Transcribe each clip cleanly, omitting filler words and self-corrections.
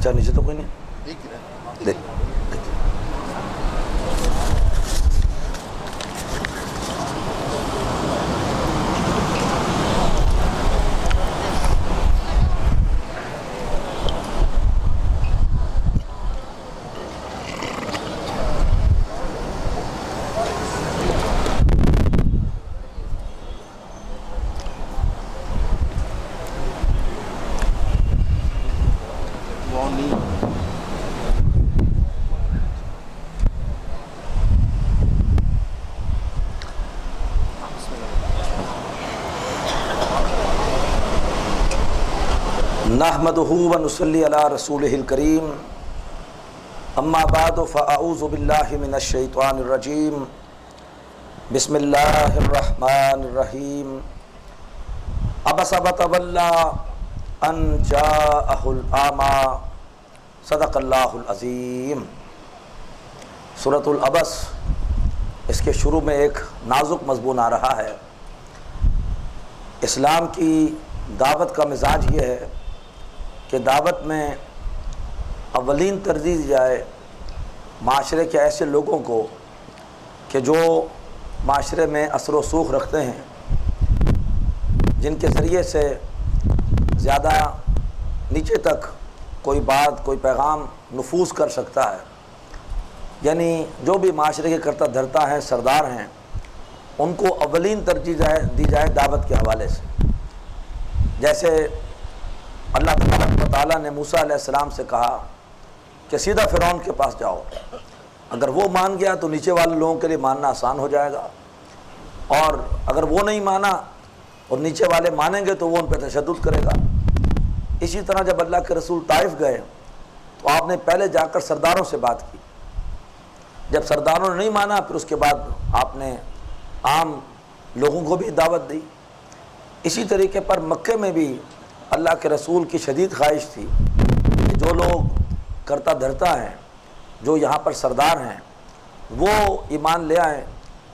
اچھا نیچے تو کوئی نہیں دیکھ نحمدہ ونصلی علی رسولہ الکریم اما بعد فاعوذ باللہ من الشیطان الرجیم بسم اللہ الرحمن الرحیم عبس وتولی ان جاءہ الاعمی صدق اللہ العظیم۔ سورۃ العبس، اس کے شروع میں ایک نازک مضمون آ رہا ہے۔ اسلام کی دعوت کا مزاج یہ ہے کہ دعوت میں اولین ترجیح دی جائے معاشرے کے ایسے لوگوں کو کہ جو معاشرے میں اثر و رسوخ رکھتے ہیں، جن کے ذریعے سے زیادہ نیچے تک کوئی بات، کوئی پیغام نفوذ کر سکتا ہے۔ یعنی جو بھی معاشرے کے کرتا دھرتا ہیں، سردار ہیں، ان کو اولین ترجیح دی جائے دعوت کے حوالے سے۔ جیسے اللہ تبارک و تعالیٰ نے موسیٰ علیہ السلام سے کہا کہ سیدھا فرعون کے پاس جاؤ، اگر وہ مان گیا تو نیچے والے لوگوں کے لیے ماننا آسان ہو جائے گا، اور اگر وہ نہیں مانا اور نیچے والے مانیں گے تو وہ ان پہ تشدد کرے گا۔ اسی طرح جب اللہ کے رسول طائف گئے تو آپ نے پہلے جا کر سرداروں سے بات کی، جب سرداروں نے نہیں مانا پھر اس کے بعد آپ نے عام لوگوں کو بھی دعوت دی۔ اسی طریقے پر مکے میں بھی اللہ کے رسول کی شدید خواہش تھی کہ جو لوگ کرتا دھرتا ہیں، جو یہاں پر سردار ہیں، وہ ایمان لے آئیں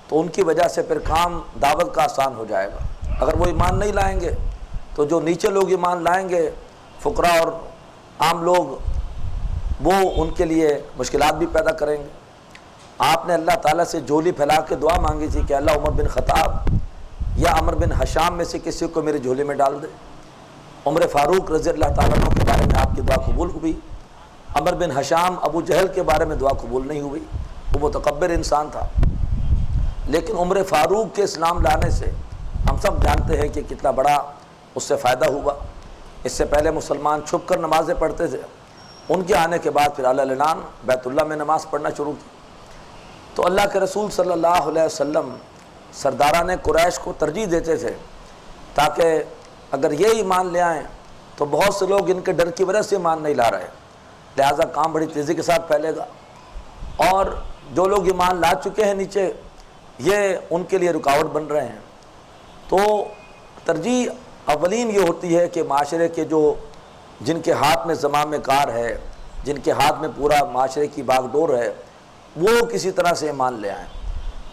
تو ان کی وجہ سے پھر کام دعوت کا آسان ہو جائے گا۔ اگر وہ ایمان نہیں لائیں گے تو جو نیچے لوگ ایمان لائیں گے، فقراء اور عام لوگ، وہ ان کے لیے مشکلات بھی پیدا کریں گے۔ آپ نے اللہ تعالیٰ سے جھولی پھیلا کے دعا مانگی تھی کہ اللہ عمر بن خطاب یا عمر بن حشام میں سے کسی کو میری جھولی میں ڈال دے۔ عمر فاروق رضی اللہ تعالیٰ عنہ کے بارے میں آپ کی دعا قبول ہوئی، عمر بن حشام ابو جہل کے بارے میں دعا قبول نہیں ہوئی، وہ متکبر انسان تھا۔ لیکن عمر فاروق کے اسلام لانے سے ہم سب جانتے ہیں کہ کتنا بڑا اس سے فائدہ ہوا۔ اس سے پہلے مسلمان چھپ کر نمازیں پڑھتے تھے، ان کے آنے کے بعد پھر اعلان بیت اللہ میں نماز پڑھنا شروع کی۔ تو اللہ کے رسول صلی اللہ علیہ وسلم سرداران قریش کو ترجیح دیتے تھے تاکہ اگر یہ ایمان لے آئیں تو بہت سے لوگ ان کے ڈر کی وجہ سے ایمان نہیں لا رہے، لہٰذا کام بڑی تیزی کے ساتھ پھیلے گا، اور جو لوگ ایمان لا چکے ہیں نیچے، یہ ان کے لیے رکاوٹ بن رہے ہیں۔ تو ترجیح اولین یہ ہوتی ہے کہ معاشرے کے جن کے ہاتھ میں زمام کار ہے، جن کے ہاتھ میں پورا معاشرے کی باغ ڈور ہے، وہ کسی طرح سے ایمان لے آئیں۔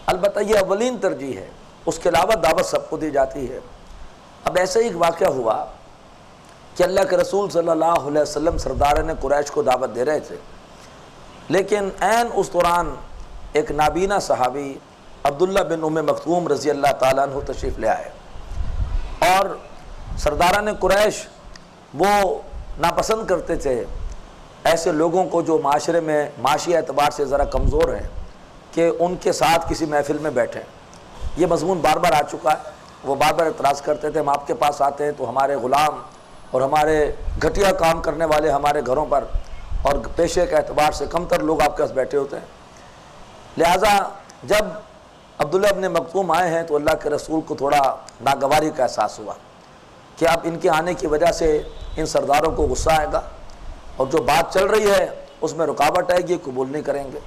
البتہ یہ اولین ترجیح ہے، اس کے علاوہ دعوت سب کو دی جاتی ہے۔ اب ایسا ہی ایک واقعہ ہوا کہ اللہ کے رسول صلی اللہ علیہ وسلم سرداران قریش کو دعوت دے رہے تھے، لیکن عین اس دوران ایک نابینا صحابی عبداللہ بن ام مکتوم رضی اللہ تعالیٰ عنہ تشریف لے آئے، اور سرداران قریش وہ ناپسند کرتے تھے ایسے لوگوں کو جو معاشرے میں معاشی اعتبار سے ذرا کمزور ہیں کہ ان کے ساتھ کسی محفل میں بیٹھیں۔ یہ مضمون بار بار آ چکا ہے، وہ بار بار اعتراض کرتے تھے، ہم آپ کے پاس آتے ہیں تو ہمارے غلام اور ہمارے گھٹیا کام کرنے والے ہمارے گھروں پر اور پیشے کے اعتبار سے کم تر لوگ آپ کے پاس بیٹھے ہوتے ہیں۔ لہٰذا جب عبداللہ ابن مکتوم آئے ہیں تو اللہ کے رسول کو تھوڑا ناگواری کا احساس ہوا کہ اب ان کے آنے کی وجہ سے ان سرداروں کو غصہ آئے گا، اور جو بات چل رہی ہے اس میں رکاوٹ آئے گی، قبول نہیں کریں گے۔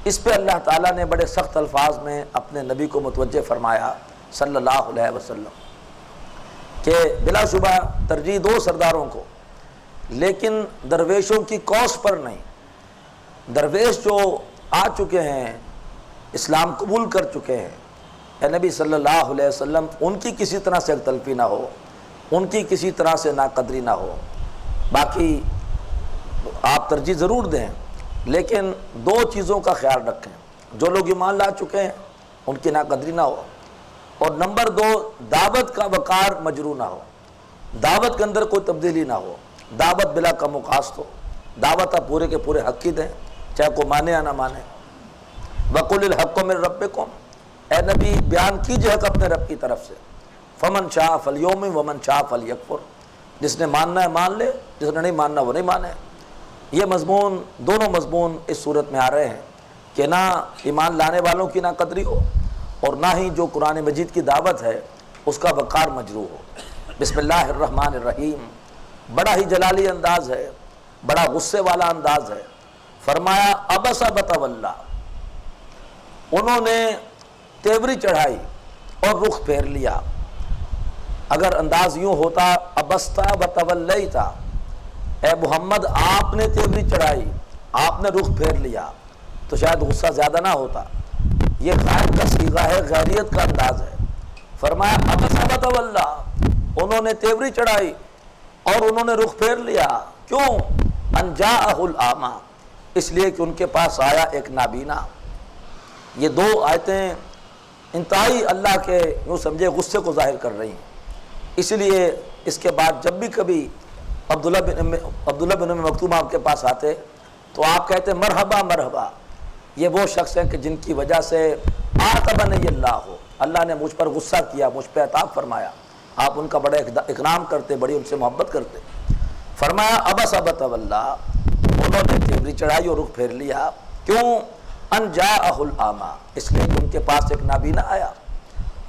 اس پہ اللہ تعالیٰ نے بڑے سخت الفاظ میں اپنے نبی کو متوجہ فرمایا صلی اللہ علیہ وسلم کہ بلا شبہ ترجیح دو سرداروں کو، لیکن درویشوں کی کوس پر نہیں۔ درویش جو آ چکے ہیں، اسلام قبول کر چکے ہیں، اے نبی صلی اللہ علیہ وسلم ان کی کسی طرح سے تلفی نہ ہو، ان کی کسی طرح سے ناقدری نہ ہو۔ باقی آپ ترجیح ضرور دیں، لیکن دو چیزوں کا خیال رکھیں، جو لوگ ایمان لا چکے ہیں ان کی ناقدری نہ ہو، اور نمبر دو، دعوت کا وقار مجروح نہ ہو، دعوت کے اندر کوئی تبدیلی نہ ہو، دعوت بلا کم و کاست ہو، دعوت آپ پورے کے پورے حق کی دیں، چاہے کوئی مانے یا نہ مانے۔ وَقُلِ الْحَقُّ مِن رَبِّكُمْ، اے نبی بیان کیجئے حق اپنے رب کی طرف سے، فَمَنْ شَاءَ فَلْيُؤْمِنْ وَمَنْ شَاءَ فَلْيَكْفُرْ، جس نے ماننا ہے مان لے، جس نے نہیں ماننا وہ نہیں مانے۔ یہ مضمون، دونوں مضمون اس صورت میں آ رہے ہیں کہ نہ ایمان لانے والوں کی نہ قدری ہو، اور نہ ہی جو قرآن مجید کی دعوت ہے اس کا وقار مجروح ہو۔ بسم اللہ الرحمن الرحیم، بڑا ہی جلالی انداز ہے، بڑا غصے والا انداز ہے۔ فرمایا عبس وتولی، انہوں نے تیوری چڑھائی اور رخ پھیر لیا۔ اگر انداز یوں ہوتا ابستا وتولیتا، اے محمد آپ نے تیوری چڑھائی، آپ نے رخ پھیر لیا، تو شاید غصہ زیادہ نہ ہوتا۔ یہ غائب کا صیغہ ہے، غیریت کا انداز ہے۔ فرمایا عبس وتولی، انہوں نے تیوری چڑھائی اور انہوں نے رخ پھیر لیا۔ کیوں؟ ان جاءہ الاعمی، اس لیے کہ ان کے پاس آیا ایک نابینا۔ یہ دو آیتیں انتہائی اللہ کے یوں سمجھے غصے کو ظاہر کر رہی ہیں، اس لیے اس کے بعد جب بھی کبھی عبداللہ بن ام مکتوم آپ کے پاس آتے تو آپ کہتے مرحبا مرحبا، یہ وہ شخص ہیں کہ جن کی وجہ سے عاتبنی اللہ نے مجھ پر غصہ کیا، مجھ پہ عتاب فرمایا۔ آپ ان کا بڑا اکرام کرتے، بڑی ان سے محبت کرتے۔ فرمایا عبس وتولی، انہوں نے تیوری چڑھائی اور رخ پھیر لیا۔ کیوں؟ ان جاءہ الاعمی، اس لیے کہ ان کے پاس ایک نابینا آیا۔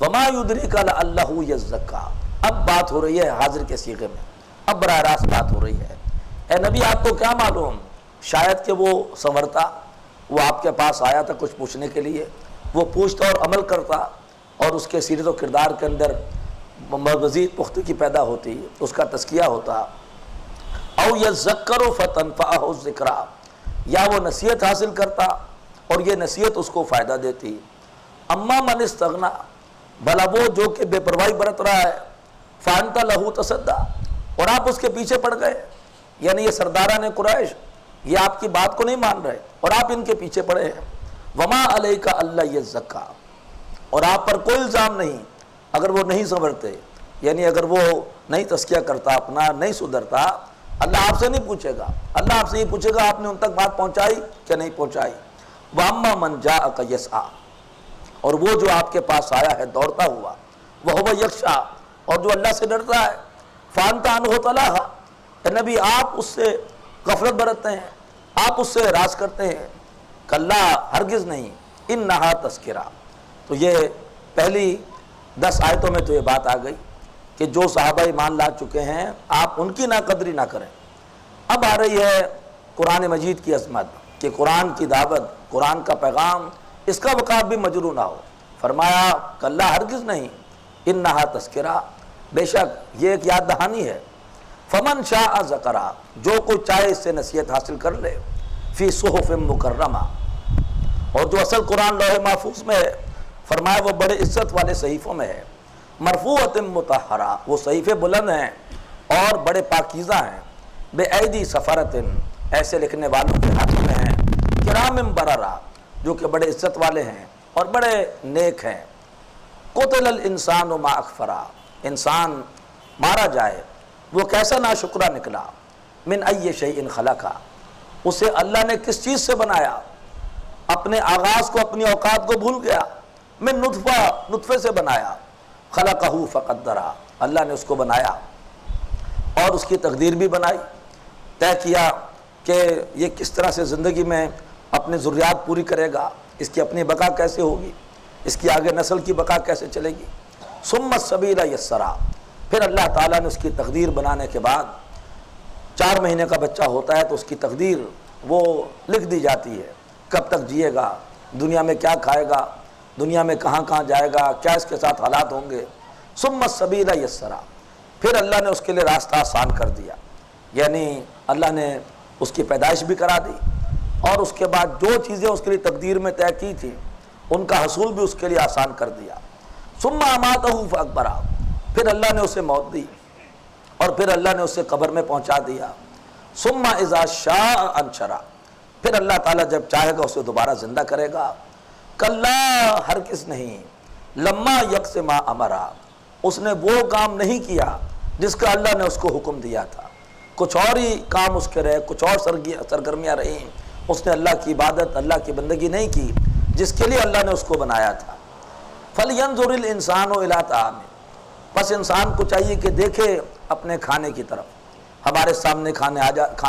وما یدریک لعلہ یزکیٰ، اب بات ہو رہی ہے حاضر کے صیغے میں، اب براہ راست بات ہو رہی ہے۔ اے نبی آپ کو کیا معلوم، شاید کہ وہ سنورتا، وہ آپ کے پاس آیا تھا کچھ پوچھنے کے لیے، وہ پوچھتا اور عمل کرتا اور اس کے سیرت و کردار کے اندر مزید پختگی پیدا ہوتی، اس کا تزکیہ ہوتا۔ او یذکر فتنفعہ الذکریٰ، یا وہ نصیحت حاصل کرتا اور یہ نصیحت اس کو فائدہ دیتی۔ اما من استغنی، بھلا وہ جو کہ بے پرواہی برت رہا ہے، فانت لہ تصدی، اور آپ اس کے پیچھے پڑ گئے، یعنی یہ سرداران قریش یہ آپ کی بات کو نہیں مان رہے اور آپ ان کے پیچھے پڑے ہیں۔ وما علیک الا یزکیٰ، اور آپ پر کوئی الزام نہیں اگر وہ نہیں سنورتے، یعنی اگر وہ نہیں تزکیہ کرتا اپنا، نہیں سدھرتا، اللہ آپ سے نہیں پوچھے گا، اللہ آپ سے یہ پوچھے گا آپ نے ان تک بات پہنچائی کہ نہیں پہنچائی۔ واما من جاءک یسعیٰ، اور وہ جو آپ کے پاس آیا ہے دوڑتا ہوا، وہو یخشیٰ، اور جو اللہ سے ڈرتا ہے، فانت عنہ تلاہی، اے نبی آپ اس سے غفلت برتتے ہیں، آپ اس سے اعراض کرتے ہیں۔ کلا، ہرگز نہیں، انہا تذکرہ۔ تو یہ پہلی 10 آیتوں میں تو یہ بات آ گئی کہ جو صحابہ ایمان لا چکے ہیں آپ ان کی ناقدری نہ کریں۔ اب آ رہی ہے قرآن مجید کی عظمت کہ قرآن کی دعوت، قرآن کا پیغام، اس کا وقار بھی مجروح نہ ہو۔ فرمایا کلا، ہرگز نہیں، انہا تذکرہ، بے شک یہ ایک یاد دہانی ہے۔ فمن شاء ذکرہ، جو کوئی چاہے اس سے نصیحت حاصل کر لے، فی صحف مکرمہ، اور جو اصل قرآن لوح محفوظ میں ہے، فرمایا وہ بڑے عزت والے صحیفوں میں ہے، مرفوعۃ مطہرہ، وہ صحیفے بلند ہیں اور بڑے پاکیزہ ہیں، بے ایدی سفرۃ، ایسے لکھنے والوں کے ہاتھوں میں ہیں، کرام بررہ، جو کہ بڑے عزت والے ہیں اور بڑے نیک ہیں۔ قتل الانسان ما اکفرہ، انسان مارا جائے وہ کیسا ناشکرہ نکلا، من ای شیء خلقہ، اسے اللہ نے کس چیز سے بنایا، اپنے آغاز کو، اپنی اوقات کو بھول گیا، من نطفہ، نطفے سے بنایا، خلقہ فقدرہ، اللہ نے اس کو بنایا اور اس کی تقدیر بھی بنائی، طے کیا کہ یہ کس طرح سے زندگی میں اپنی ضروریات پوری کرے گا، اس کی اپنی بقا کیسے ہوگی، اس کی آگے نسل کی بقا کیسے چلے گی۔ ثم السبیل یسرہ، پھر اللہ تعالیٰ نے اس کی تقدیر بنانے کے بعد 4 مہینے کا بچہ ہوتا ہے تو اس کی تقدیر وہ لکھ دی جاتی ہے، کب تک جیے گا، دنیا میں کیا کھائے گا، دنیا میں کہاں کہاں جائے گا، کیا اس کے ساتھ حالات ہوں گے۔ ثم السبیل یسرہ، پھر اللہ نے اس کے لیے راستہ آسان کر دیا، یعنی اللہ نے اس کی پیدائش بھی کرا دی اور اس کے بعد جو چیزیں اس کے لیے تقدیر میں طے کی تھیں ان کا حصول بھی اس کے لیے آسان کر دیا۔ ثم اماتہ فاکبرہ، پھر اللہ نے اسے موت دی اور پھر اللہ نے اسے قبر میں پہنچا دیا۔ ثم اذا شاء انشرا، پھر اللہ تعالیٰ جب چاہے گا اسے دوبارہ زندہ کرے گا۔ کلا، ہرگز نہیں، لما یکس ما امرا، اس نے وہ کام نہیں کیا جس کا اللہ نے اس کو حکم دیا تھا، کچھ اور ہی کام اس کے رہے، کچھ اور سرگرمیاں رہیں، اس نے اللہ کی عبادت، اللہ کی بندگی نہیں کی جس کے لیے اللہ نے اس کو بنایا تھا۔ فَلْيَنْظُرِ الْإِنسَانُ إِلَىٰ طَعَامِهِ، بس انسان کو چاہیے کہ دیکھے اپنے کھانے کی طرف۔ ہمارے سامنے کھانا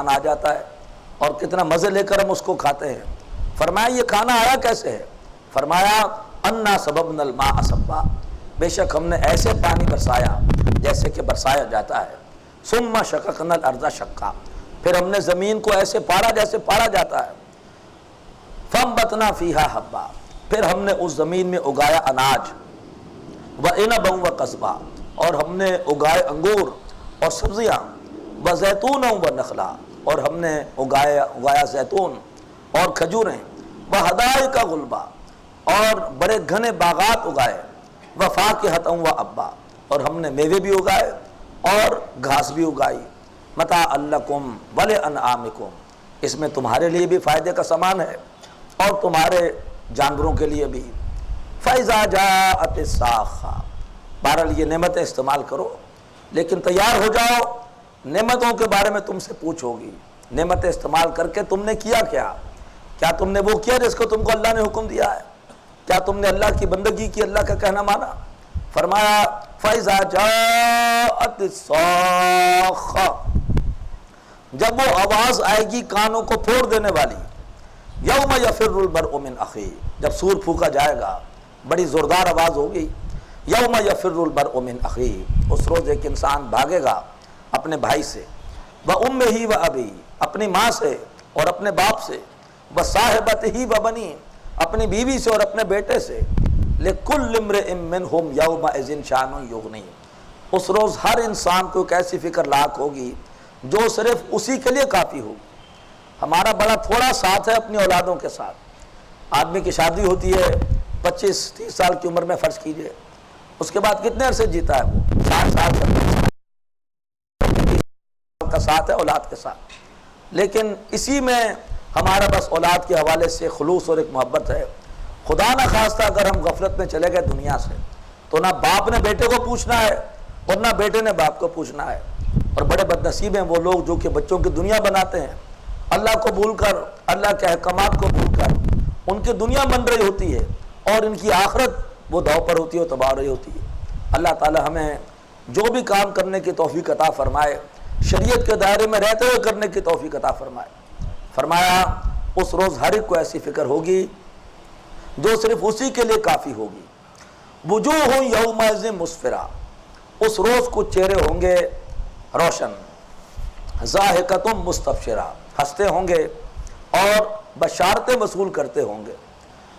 آ جاتا ہے اور کتنا مزے لے کر ہم اس کو کھاتے ہیں۔ فرمایا یہ کھانا آیا کیسے ہے؟ فرمایا اَنَّا صَبَبْنَا الْمَاءَ صَبًّا، بے شک ہم نے ایسے پانی برسایا جیسے کہ برسایا جاتا ہے۔ ثُمَّ شَقَقْنَا الْأَرْضَ شَقًّا، پھر ہم نے زمین کو ایسے پاڑا جیسے پاڑا جاتا ہے۔ فَأَنبَتْنَا فِيهَا حَبًّا، پھر ہم نے اس زمین میں اگایا اناج، وَعِنَبًا وَقَضْبًا، اور ہم نے اگائے انگور اور سبزیاں، وَزَيْتُونًا وَنَخْلًا، اور ہم نے اگایا زیتون اور کھجوریں، وَحَدَائِقَ غُلْبًا، اور بڑے گھنے باغات اگائے، وَفَاكِهَةً وَأَبًّا، اور ہم نے میوے بھی اگائے اور گھاس بھی اگائی، مَتَاعًا لَكُمْ وَلِأَنْعَامِكُمْ، اس میں تمہارے لیے بھی فائدے کا سامان ہے اور تمہارے جانوروں کے لیے بھی۔ فَإِذَا جَاءَتِ الصَّاخَّةُ، بہرحال یہ نعمتیں استعمال کرو، لیکن تیار ہو جاؤ، نعمتوں کے بارے میں تم سے پوچھ ہوگی۔ نعمتیں استعمال کر کے تم نے کیا کیا تم نے وہ کیا جس کو تم کو اللہ نے حکم دیا ہے؟ کیا تم نے اللہ کی بندگی کی، اللہ کا کہنا مانا؟ فرمایا فَإِذَا جَاءَتِ الصَّاخَّةُ، جب وہ آواز آئے گی کانوں کو پھوڑ دینے والی، یوم یفر المرء من اخیہ، جب سور پھونکا جائے گا، بڑی زوردار آواز ہوگی، یوم یفر المرء من اخیہ، اس روز ایک انسان بھاگے گا اپنے بھائی سے، وامہ وابیہ، اپنی ماں سے اور اپنے باپ سے، وصاحبتہ وبنیہ، اپنی بیوی سے اور اپنے بیٹے سے، لکل امرئ منہم یومئذ شأن یغنیہ، اس روز ہر انسان کو ایک ایسی فکر لاحق ہوگی جو صرف اسی کے لیے کافی ہوگی۔ ہمارا بڑا تھوڑا ساتھ ہے اپنی اولادوں کے ساتھ۔ آدمی کی شادی ہوتی ہے 25-30 سال کی عمر میں، فرض کیجئے، اس کے بعد کتنے عرصے جیتا ہے وہ؟ 60 سال کا ساتھ ہے اولاد کے ساتھ، لیکن اسی میں ہمارا بس اولاد کے حوالے سے خلوص اور ایک محبت ہے۔ خدا نہ خواستہ اگر ہم غفلت میں چلے گئے دنیا سے، تو نہ باپ نے بیٹے کو پوچھنا ہے اور نہ بیٹے نے باپ کو پوچھنا ہے۔ اور بڑے بد نصیب ہیں وہ لوگ جو کہ بچوں کی دنیا بناتے ہیں، اللہ کو بھول کر، اللہ کے احکامات کو بھول کر ان کی دنیا بن رہی ہوتی ہے اور ان کی آخرت وہ داؤ پر ہوتی ہے، تباہ ہو رہی ہوتی ہے۔ اللہ تعالی ہمیں جو بھی کام کرنے کی توفیق عطا فرمائے، شریعت کے دائرے میں رہتے ہوئے کرنے کی توفیق عطا فرمائے۔ فرمایا اس روز ہر ایک کو ایسی فکر ہوگی جو صرف اسی کے لیے کافی ہوگی۔ وجوہ یومئذ مسفرہ، اس روز کچھ چہرے ہوں گے روشن، ضاحکۃ مستبشرہ، ہنستے ہوں گے اور بشارتیں وصول کرتے ہوں گے۔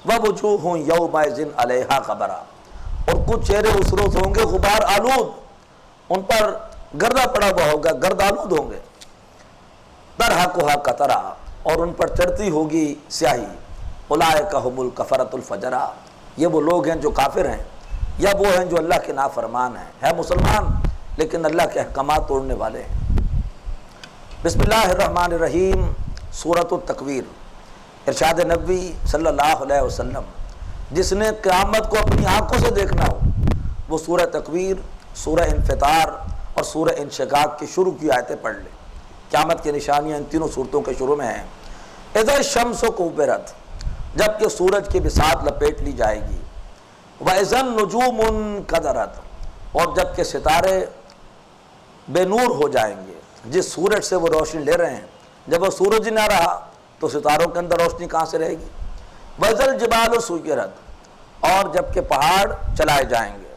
ووجوہ یومئذ علیہا غبرہ، اور کچھ چہرے اس روز ہوں گے غبار آلود، ان پر گردہ پڑا ہوا ہوگا، گرد آلود ہوں گے۔ ترہقھا قطرہ، اور ان پر چڑھتی ہوگی سیاہی۔ اولئک ھم الکفرۃ الفجرہ، یہ وہ لوگ ہیں جو کافر ہیں، یا وہ ہیں جو اللہ کے نافرمان ہیں، ہے مسلمان لیکن اللہ کے احکامات توڑنے والے ہیں۔ بسم اللہ الرحمن الرحیم، سورۃ التکویر۔ ارشاد نبوی صلی اللہ علیہ وسلم، جس نے قیامت کو اپنی آنکھوں سے دیکھنا ہو وہ سورہ تکویر، سورہ انفطار اور سورہ انشقاق کی شروع کی آیتیں پڑھ لے۔ قیامت کی نشانیاں ان تینوں صورتوں کے شروع میں ہیں۔ اذا الشمس کورت، جب کہ سورج کی بساط لپیٹ لی جائے گی۔ وَإِذَا النُّجُومُ انْكَدَرَتْ، اور جب کہ ستارے بے نور ہو جائیں گے، جس سورج سے وہ روشنی لے رہے ہیں، جب وہ سورج نہ رہا تو ستاروں کے اندر روشنی کہاں سے رہے گی۔ وَإِذَا الْجِبَالُ سُيِّرَتْ، اور جب کہ پہاڑ چلائے جائیں گے۔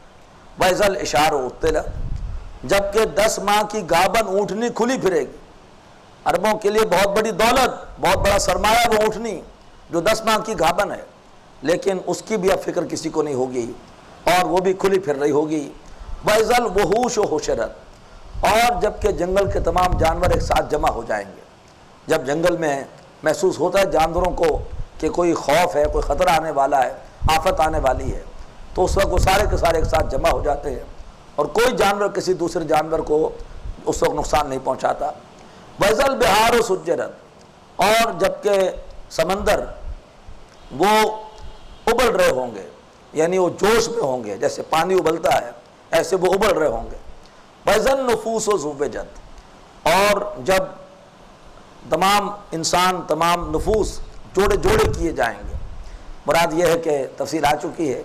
وَإِذَا الْعِشَارُ عُطِّلَتْ، جب کہ 10 ماہ کی گابن اونٹنی کھلی پھرے گی۔ عربوں کے لیے بہت بڑی دولت، بہت بڑا سرمایہ وہ اونٹنی جو 10 ماہ کی گابن ہے، لیکن اس کی بھی اب فکر کسی کو نہیں ہوگی اور وہ بھی کھلی پھر رہی ہوگی۔ وَإِذَا الْوُحُوشُ حُشِرَتْ، اور جب کہ جنگل کے تمام جانور ایک ساتھ جمع ہو جائیں گے۔ جب جنگل میں محسوس ہوتا ہے جانوروں کو کہ کوئی خوف ہے، کوئی خطرہ آنے والا ہے، آفت آنے والی ہے، تو اس وقت وہ سارے کے سارے ایک ساتھ جمع ہو جاتے ہیں اور کوئی جانور کسی دوسرے جانور کو اس وقت نقصان نہیں پہنچاتا۔ وَإِذَا الْبِحَارُ سُجِّرَتْ، اور جبکہ سمندر وہ ابل رہے ہوں گے، یعنی وہ جوش میں ہوں گے، جیسے پانی ابلتا ہے ایسے وہ ابل رہے ہوں گے۔ وَإِذَا النُّفُوسُ زُوِّجَتْ، اور جب تمام انسان، تمام نفوس جوڑے جوڑے کیے جائیں گے۔ مراد یہ ہے کہ تفصیل آ چکی ہے،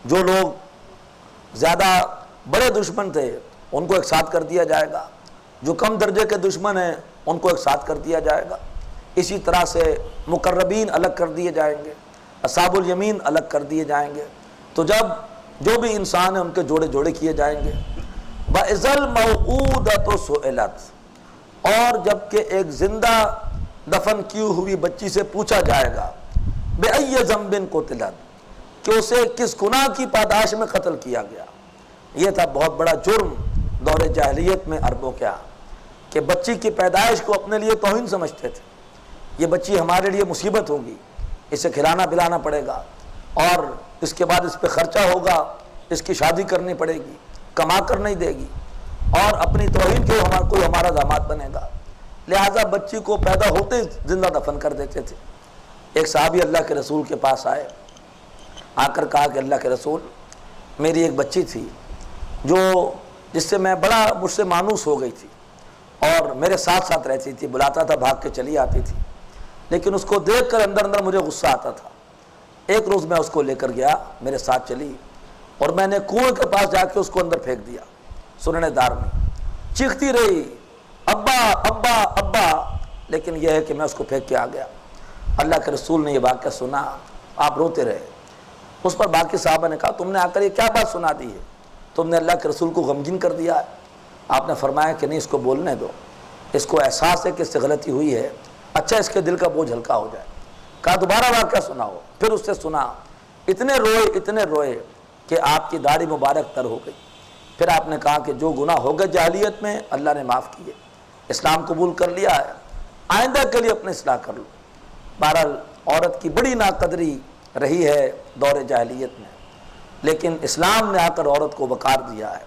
جو لوگ زیادہ بڑے دشمن تھے ان کو ایک ساتھ کر دیا جائے گا، جو کم درجے کے دشمن ہیں ان کو ایک ساتھ کر دیا جائے گا۔ اسی طرح سے مقربین الگ کر دیے جائیں گے، اصحاب الیمین الگ کر دیے جائیں گے۔ تو جب جو بھی انسان ہیں ان کے جوڑے جوڑے کیے جائیں گے۔ وَإِذَا الْمَوْءُودَةُ سُئِلَتْ، اور جب کہ ایک زندہ دفن کی ہوئی بچی سے پوچھا جائے گا، بِأَيِّ ذَنبٍ قُتِلَتْ، کہ اسے کس گناہ کی پاداش میں قتل کیا گیا۔ یہ تھا بہت بڑا جرم دور جاہلیت میں عربوں کے ہاں، کہ بچی کی پیدائش کو اپنے لیے توہین سمجھتے تھے۔ یہ بچی ہمارے لیے مصیبت ہوگی، اسے کھلانا پلانا پڑے گا، اور اس کے بعد اس پہ خرچہ ہوگا، اس کی شادی کرنی پڑے گی، کما کر نہیں دے گی، اور اپنی توہین کے کوئی ہمارا داماد بنے گا، لہٰذا بچی کو پیدا ہوتے ہی زندہ دفن کر دیتے تھے۔ ایک صحابی اللہ کے رسول کے پاس آئے، آ کر کہا کہ اللہ کے رسول، میری ایک بچی تھی جس سے میں بڑا مجھ سے مانوس ہو گئی تھی، اور میرے ساتھ ساتھ رہتی تھی، بلاتا تھا بھاگ کے چلی آتی تھی، لیکن اس کو دیکھ کر اندر اندر مجھے غصہ آتا تھا۔ ایک روز میں اس کو لے کر گیا، میرے ساتھ چلی، اور میں نے کنویں کے پاس جا کے اس کو اندر پھینک دیا، سننے دار میں چیختی رہی، ابا ابا ابا، لیکن یہ ہے کہ میں اس کو پھینک کے آ گیا۔ اللہ کے رسول نے یہ واقعہ سنا، آپ روتے رہے۔ اس پر باقی صحابہ نے کہا، تم نے آ کر یہ کیا بات سنا دی ہے، تم نے اللہ کے رسول کو غمگین کر دیا ہے۔ آپ نے فرمایا کہ نہیں، اس کو بولنے دو، اس کو احساس ہے کہ اس سے غلطی ہوئی ہے، اچھا اس کے دل کا بوجھ ہلکا ہو جائے۔ کہا دوبارہ واقعہ سناؤ، پھر اس سے سنا، اتنے روئے کہ آپ کی داڑھی مبارک تر ہو گئی۔ پھر آپ نے کہا کہ جو گناہ ہو گئے جاہلیت میں اللہ نے معاف کیے، اسلام قبول کر لیا ہے، آئندہ کے لیے اپنے اصلاح کر لو۔ بہرحال عورت کی بڑی ناقدری رہی ہے دور جاہلیت میں، لیکن اسلام نے آ کر عورت کو وقار دیا ہے۔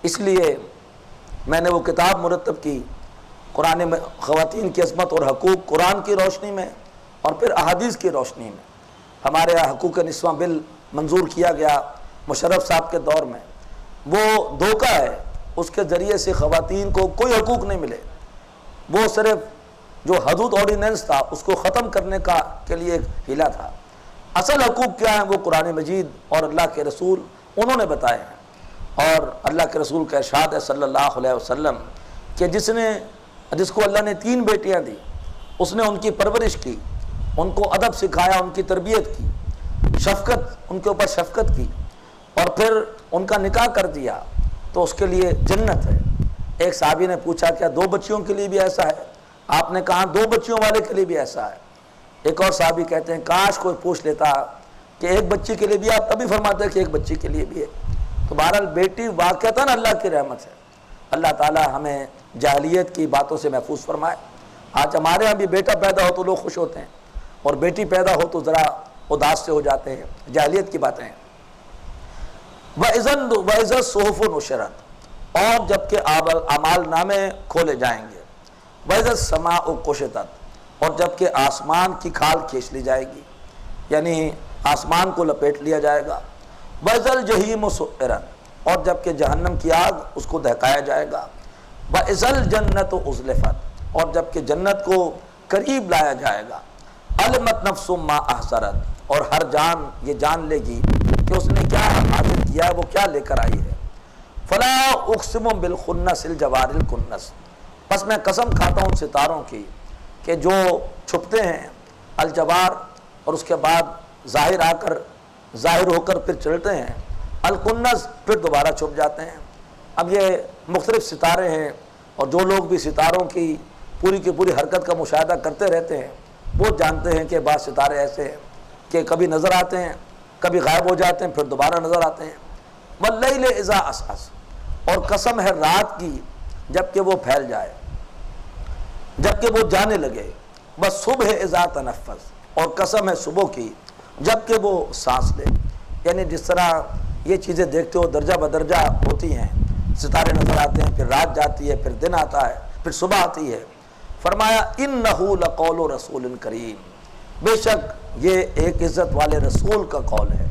اس لیے میں نے وہ کتاب مرتب کی، قرآن میں خواتین کی عظمت اور حقوق، قرآن کی روشنی میں اور پھر احادیث کی روشنی میں۔ ہمارے یہاں حقوق نسواں بل منظور کیا گیا مشرف صاحب کے دور میں، وہ دھوکہ ہے، اس کے ذریعے سے خواتین کو کوئی حقوق نہیں ملے، وہ صرف جو حدود آرڈیننس تھا اس کو ختم کرنے کے لیے ایک ہیلا تھا۔ اصل حقوق کیا ہیں وہ قرآن مجید اور اللہ کے رسول انہوں نے بتائے ہیں، اور اللہ کے رسول کا ارشاد ہے صلی اللہ علیہ وسلم کہ جس کو اللہ نے 3 بیٹیاں دی، اس نے ان کی پرورش کی، ان کو ادب سکھایا، ان کی تربیت کی، شفقت، ان کے اوپر شفقت کی، اور پھر ان کا نکاح کر دیا، تو اس کے لیے جنت ہے۔ ایک صحابی نے پوچھا کیا 2 بچیوں کے لیے بھی ایسا ہے؟ آپ نے کہا 2 بچیوں والے کے لیے بھی ایسا ہے۔ ایک اور صحابی کہتے ہیں کاش کوئی پوچھ لیتا کہ ایک بچی کے لیے بھی، آپ تبھی فرماتے کہ ایک بچی کے لیے بھی ہے۔ تو بہرحال بیٹی واقعتاً اللہ کی رحمت ہے۔ اللہ تعالی ہمیں جاہلیت کی باتوں سے محفوظ فرمائے۔ آج ہمارے ہاں بھی بیٹا پیدا ہو تو لوگ خوش ہوتے ہیں، اور بیٹی پیدا ہو تو ذرا اداس سے ہو جاتے ہیں، جاہلیت کی باتیں ہیں۔ وَإِذَا الصُّحُفُ نُشِرَتْ، اور جب کہ اعمال نامے کھولے جائیں گے۔ وَإِذَا السَّمَاءُ كُشِطَتْ، اور جب کہ آسمان کی کھال کھینچ لی جائے گی، یعنی آسمان کو لپیٹ لیا جائے گا۔ وَإِذَا الْجَحِيمُ سُعِّرَتْ، اور جب کہ جہنم کی آگ اس کو دہکایا جائے گا۔ وَإِذَا الْجَنَّةُ أُزْلِفَتْ، اور جب کہ جنت کو قریب لایا جائے گا۔ عَلِمَتْ نَفْسٌ مَّا أَحْضَرَتْ، اور ہر جان یہ جان لے گی کہ اس نے کیا حاصل کیا ہے، وہ کیا لے کر آئی ہے۔ فَلَا أُقْسِمُ بِالْخُنَّسِ الْجَوَارِ الْكُنَّسِ، بس میں قسم کھاتا ہوں ستاروں کی کہ جو چھپتے ہیں، الجوار، اور اس کے بعد ظاہر ہو کر پھر چلتے ہیں، الکنس، پھر دوبارہ چھپ جاتے ہیں۔ اب یہ مختلف ستارے ہیں، اور جو لوگ بھی ستاروں کی پوری حرکت کا مشاہدہ کرتے رہتے ہیں وہ جانتے ہیں کہ بعض ستارے ایسے ہیں کہ کبھی نظر آتے ہیں، کبھی غائب ہو جاتے ہیں، پھر دوبارہ نظر آتے ہیں۔ وَاللَّيْلِ إِذَا عَسْعَسَ، اور قسم ہے رات کی جب کہ وہ پھیل جائے، جب کہ وہ جانے لگے۔ وَالصُّبْحِ إِذَا تَنَفَّسَ، اور قسم ہے صبح کی جب کہ وہ سانس لے۔ یعنی جس طرح یہ چیزیں دیکھتے ہو درجہ بدرجہ ہوتی ہیں، ستارے نظر آتے ہیں، پھر رات جاتی ہے، پھر دن آتا ہے، پھر صبح آتی ہے۔ فرمایا انہو لقول رسول کریم، بے شک یہ ایک عزت والے رسول کا قول ہے،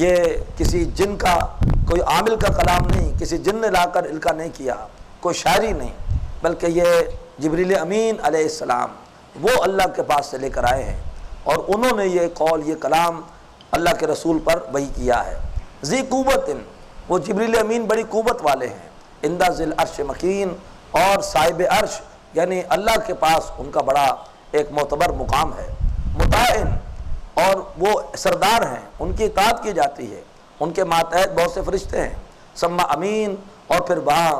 یہ کسی جن کا کوئی عامل کا کلام نہیں، کسی جن نے لا کر القا نہیں کیا، کوئی شاعری نہیں، بلکہ یہ جبریل امین علیہ السلام وہ اللہ کے پاس سے لے کر آئے ہیں، اور انہوں نے یہ قول، یہ کلام اللہ کے رسول پر وحی کیا ہے۔ ذی قوت، وہ جبریل امین بڑی قوت والے ہیں، عند ذی العرش مکین، اور صاحب عرش یعنی اللہ کے پاس ان کا بڑا ایک معتبر مقام ہے، مطاعن، اور وہ سردار ہیں، ان کی اطاعت کی جاتی ہے، ان کے ماتحت بہت سے فرشتے ہیں، ثم امین، اور پھر وہاں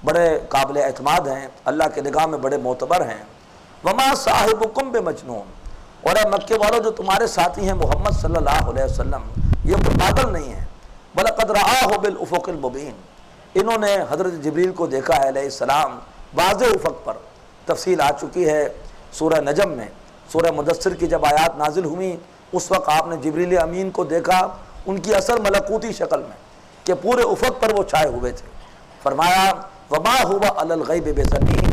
بڑے قابل اعتماد ہیں، اللہ کے نگاہ میں بڑے معتبر ہیں۔ وما صاحبکم بمجنون، اور اے مکے والوں جو تمہارے ساتھی ہیں محمد صلی اللہ علیہ وسلم، یہ کوئی پاگل نہیں ہے، وَلَقَدْ رَآهُ بِالْأُفُقِ الْمُبِينِ، انہوں نے حضرت جبریل کو دیکھا ہے علیہ السلام واضح افق پر۔ تفصیل آ چکی ہے سورہ نجم میں، سورہ مدثر کی جب آیات نازل ہوئیں اس وقت آپ نے جبریل امین کو دیکھا ان کی اصل ملکوتی شکل میں کہ پورے افق پر وہ چھائے ہوئے تھے۔ فرمایا وما هو علی الغیب بضنین،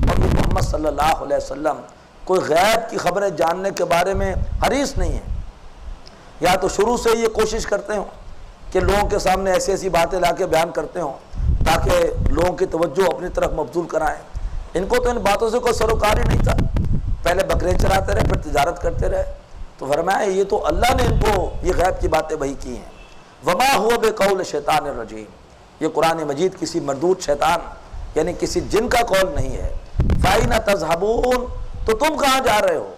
اور یہ محمد صلی اللہ علیہ وسلم کوئی غیب کی خبریں جاننے کے بارے میں حریص نہیں ہے، یا تو شروع سے یہ کوشش کرتے ہوں کہ لوگوں کے سامنے ایسی ایسی باتیں لا کے بیان کرتے ہوں تاکہ لوگوں کی توجہ اپنی طرف مبذول کرائیں۔ ان کو تو ان باتوں سے کوئی سروکار ہی نہیں تھا، پہلے بکرے چراتے رہے، پھر تجارت کرتے رہے، تو فرمایا یہ تو اللہ نے ان کو یہ غیب کی باتیں وحی کی ہیں۔ وما هو بقول شیطان الرجیم، یہ قرآن مجید کسی مردود شیطان یعنی کسی جن کا قول نہیں ہے۔ فَأَيْنَ تَذْهَبُونَ، تو تم کہاں جا رہے ہو،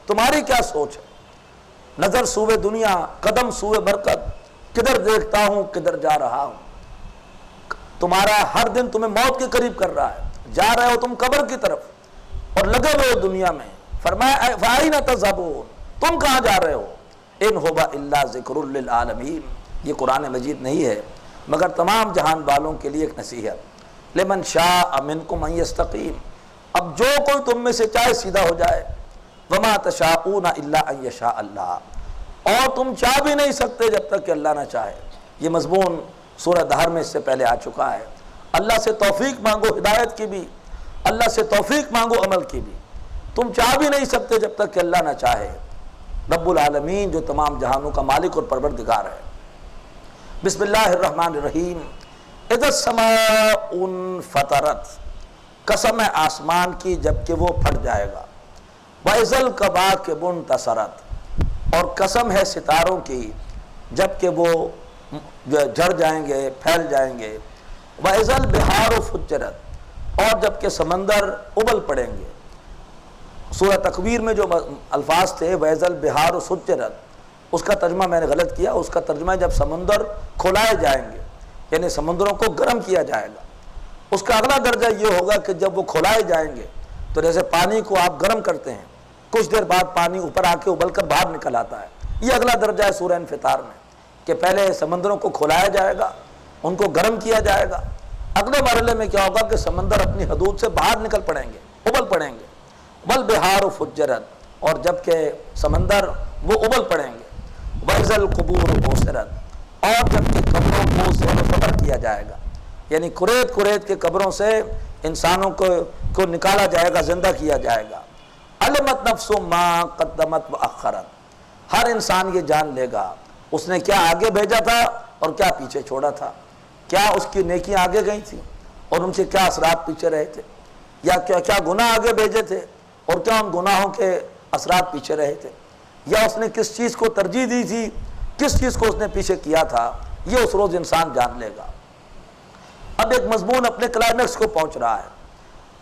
تمہاری کیا سوچ ہے؟ نظر سوئے دنیا، قدم سوئے برکت، کدھر دیکھتا ہوں کدھر جا رہا ہوں۔ تمہارا ہر دن تمہیں موت کے قریب کر رہا ہے، جا رہے ہو تم قبر کی طرف اور لگے ہوئے ہو دنیا میں۔ فرمایا فَأَيْنَ تَذْهَبُونَ، تم کہاں جا رہے ہو؟ ان هو الا ذکر للعالمین، یہ قرآن مجید نہیں ہے مگر تمام جہان والوں کے لیے ایک نصیحت۔ لمن شاء منکم ان یستقیم، اب جو کوئی تم میں سے چاہے سیدھا ہو جائے۔ وما تشاءون الا ان یشاء اللہ، اور تم چاہ بھی نہیں سکتے جب تک کہ اللہ نہ چاہے۔ یہ مضمون سورہ دہر میں اس سے پہلے آ چکا ہے۔ اللہ سے توفیق مانگو ہدایت کی بھی، اللہ سے توفیق مانگو عمل کی بھی، تم چاہ بھی نہیں سکتے جب تک کہ اللہ نہ چاہے۔ رب العالمین جو تمام جہانوں کا مالک اور پروردگار ہے۔ بسم اللہ الرحمن الرحیم۔ اذا السماء انفطرت، قسم ہے آسمان کی جب کہ وہ پھٹ جائے گا۔ وَإِذَا الْكَوَاكِبُ انتَثَرَتْ، اور قسم ہے ستاروں کی جب کہ وہ جھڑ جائیں گے، پھیل جائیں گے۔ وَإِذَا الْبِحَارُ فُجِّرَتْ، اور جب کہ سمندر ابل پڑیں گے۔ سورہ تکویر میں جو الفاظ تھے وَإِذَا الْبِحَارُ سُجِّرَتْ، اس کا ترجمہ میں نے غلط کیا، اس کا ترجمہ ہے جب سمندر کھلائے جائیں گے، یعنی سمندروں کو گرم کیا جائے گا۔ اس کا اگلا درجہ یہ ہوگا کہ جب وہ کھلائے جائیں گے تو جیسے پانی کو آپ گرم کرتے ہیں، کچھ دیر بعد پانی اوپر آ کے ابل کر باہر نکل آتا ہے، یہ اگلا درجہ ہے سورہ انفطار میں کہ پہلے سمندروں کو کھلایا جائے گا، ان کو گرم کیا جائے گا۔ اگلے مرحلے میں کیا ہوگا کہ سمندر اپنی حدود سے باہر نکل پڑیں گے، ابل پڑیں گے۔ وَالْبِحَارُ فُجِّرَتْ، اور جب کہ سمندر وہ ابل پڑیں گے۔ وَإِذَا الْقُبُورُ بُعْثِرَتْ، اور جب کہ قبروں کو زیر و زبر کیا جائے گا، یعنی کریت کریت کے قبروں سے انسانوں کو نکالا جائے گا، زندہ کیا جائے گا۔ عَلِمَتْ نَفْسٌ مَا قَدَّمَتْ وَأَخَّرَتْ، ہر انسان یہ جان لے گا اس نے کیا آگے بھیجا تھا اور کیا پیچھے چھوڑا تھا، کیا اس کی نیکیاں آگے گئی تھیں اور ان سے کیا اثرات پیچھے رہے تھے، یا کیا گناہ آگے بھیجے تھے اور کیا ان گناہوں کے اثرات پیچھے رہے تھے، یا اس نے کس چیز کو ترجیح دی تھی، کس چیز کو اس نے پیچھے کیا تھا، یہ اس روز انسان جان لے گا۔ اب ایک مضمون اپنے کلائمیکس کو پہنچ رہا ہے،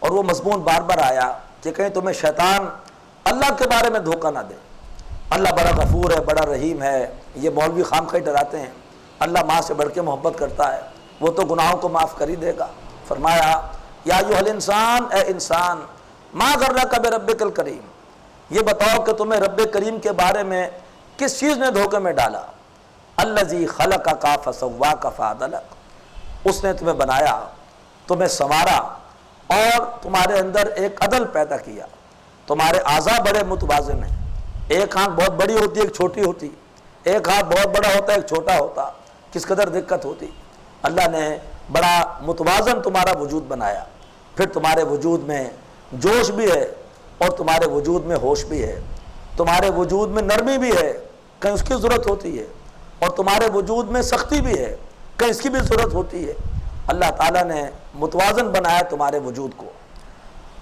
اور وہ مضمون بار بار آیا کہ کہیں تمہیں شیطان اللہ کے بارے میں دھوکہ نہ دے۔ اللہ بڑا غفور ہے، بڑا رحیم ہے، یہ مولوی خام خواہ ڈراتے ہیں، اللہ ماں سے بڑھ کے محبت کرتا ہے، وہ تو گناہوں کو معاف کر ہی دے گا۔ فرمایا یا ایھا الانسان، اے انسان، ما غرک بربک الکریم، یہ بتاؤ کہ تمہیں رب کریم کے بارے میں کس چیز نے دھوکے میں ڈالا۔ الذی خلقک فسواک فعدلک، اس نے تمہیں بنایا، تمہیں سنوارا اور تمہارے اندر ایک عدل پیدا کیا۔ تمہارے اعضاء بڑے متوازن ہیں، ایک آنکھ بہت بڑی ہوتی ایک چھوٹی ہوتی، ایک ہاتھ بہت بڑا ہوتا ایک چھوٹا ہوتا، کس قدر دقت ہوتی۔ اللہ نے بڑا متوازن تمہارا وجود بنایا، پھر تمہارے وجود میں جوش بھی ہے اور تمہارے وجود میں ہوش بھی ہے، تمہارے وجود میں نرمی بھی ہے، کہیں اس کی ضرورت ہوتی ہے، اور تمہارے وجود میں سختی بھی ہے، کہیں اس کی بھی ضرورت ہوتی ہے۔ اللہ تعالیٰ نے متوازن بنایا تمہارے وجود کو۔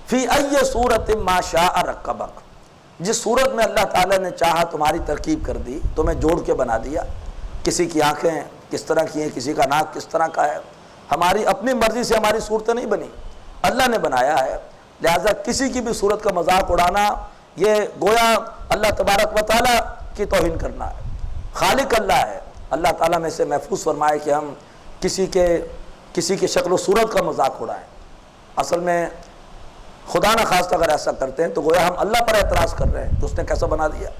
فی ای صورت ما شاء رکبک، جس صورت میں اللہ تعالیٰ نے چاہا تمہاری ترکیب کر دی، تمہیں جوڑ کے بنا دیا۔ کسی کی آنکھیں کس طرح کی ہیں، کسی کا ناک کس طرح کا ہے، ہماری اپنی مرضی سے ہماری صورتیں نہیں بنی، اللہ نے بنایا ہے۔ لہٰذا کسی کی بھی صورت کا مذاق اڑانا یہ گویا اللہ تبارک و تعالیٰ کی توہین کرنا ہے۔ خالق اللہ ہے، اللہ تعالیٰ میں سے محفوظ فرمائے کہ ہم کسی کی شکل و صورت کا مذاق اڑائیں۔ اصل میں خدا نہ خواستہ اگر ایسا کرتے ہیں تو گویا ہم اللہ پر اعتراض کر رہے ہیں کہ اس نے کیسا بنا دیا۔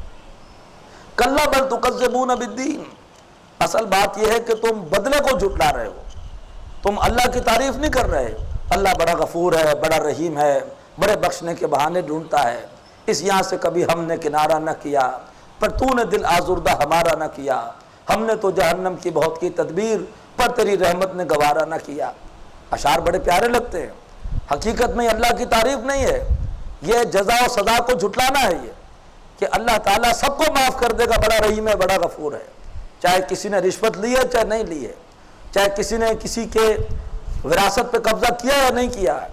کلا بل تکذبون بالدین، اصل بات یہ ہے کہ تم بدلے کو جھٹلا رہے ہو، تم اللہ کی تعریف نہیں کر رہے۔ اللہ بڑا غفور ہے، بڑا رحیم ہے، بڑے بخشنے کے بہانے ڈھونڈتا ہے، اس یہاں سے کبھی ہم نے کنارہ نہ کیا، پر تو نے دل آزردہ ہمارا نہ کیا، ہم نے تو جہنم کی بہت کی تدبیر، پر تیری رحمت نے گوارا نہ کیا۔ اشعار بڑے پیارے لگتے ہیں، حقیقت میں اللہ کی تعریف نہیں ہے، یہ جزا و سزا کو جھٹلانا ہے، یہ کہ اللہ تعالیٰ سب کو معاف کر دے گا، بڑا رحیم ہے، بڑا غفور ہے، چاہے کسی نے رشوت لی ہے چاہے نہیں لی ہے، چاہے کسی نے کسی کے وراثت پہ قبضہ کیا یا نہیں کیا ہے،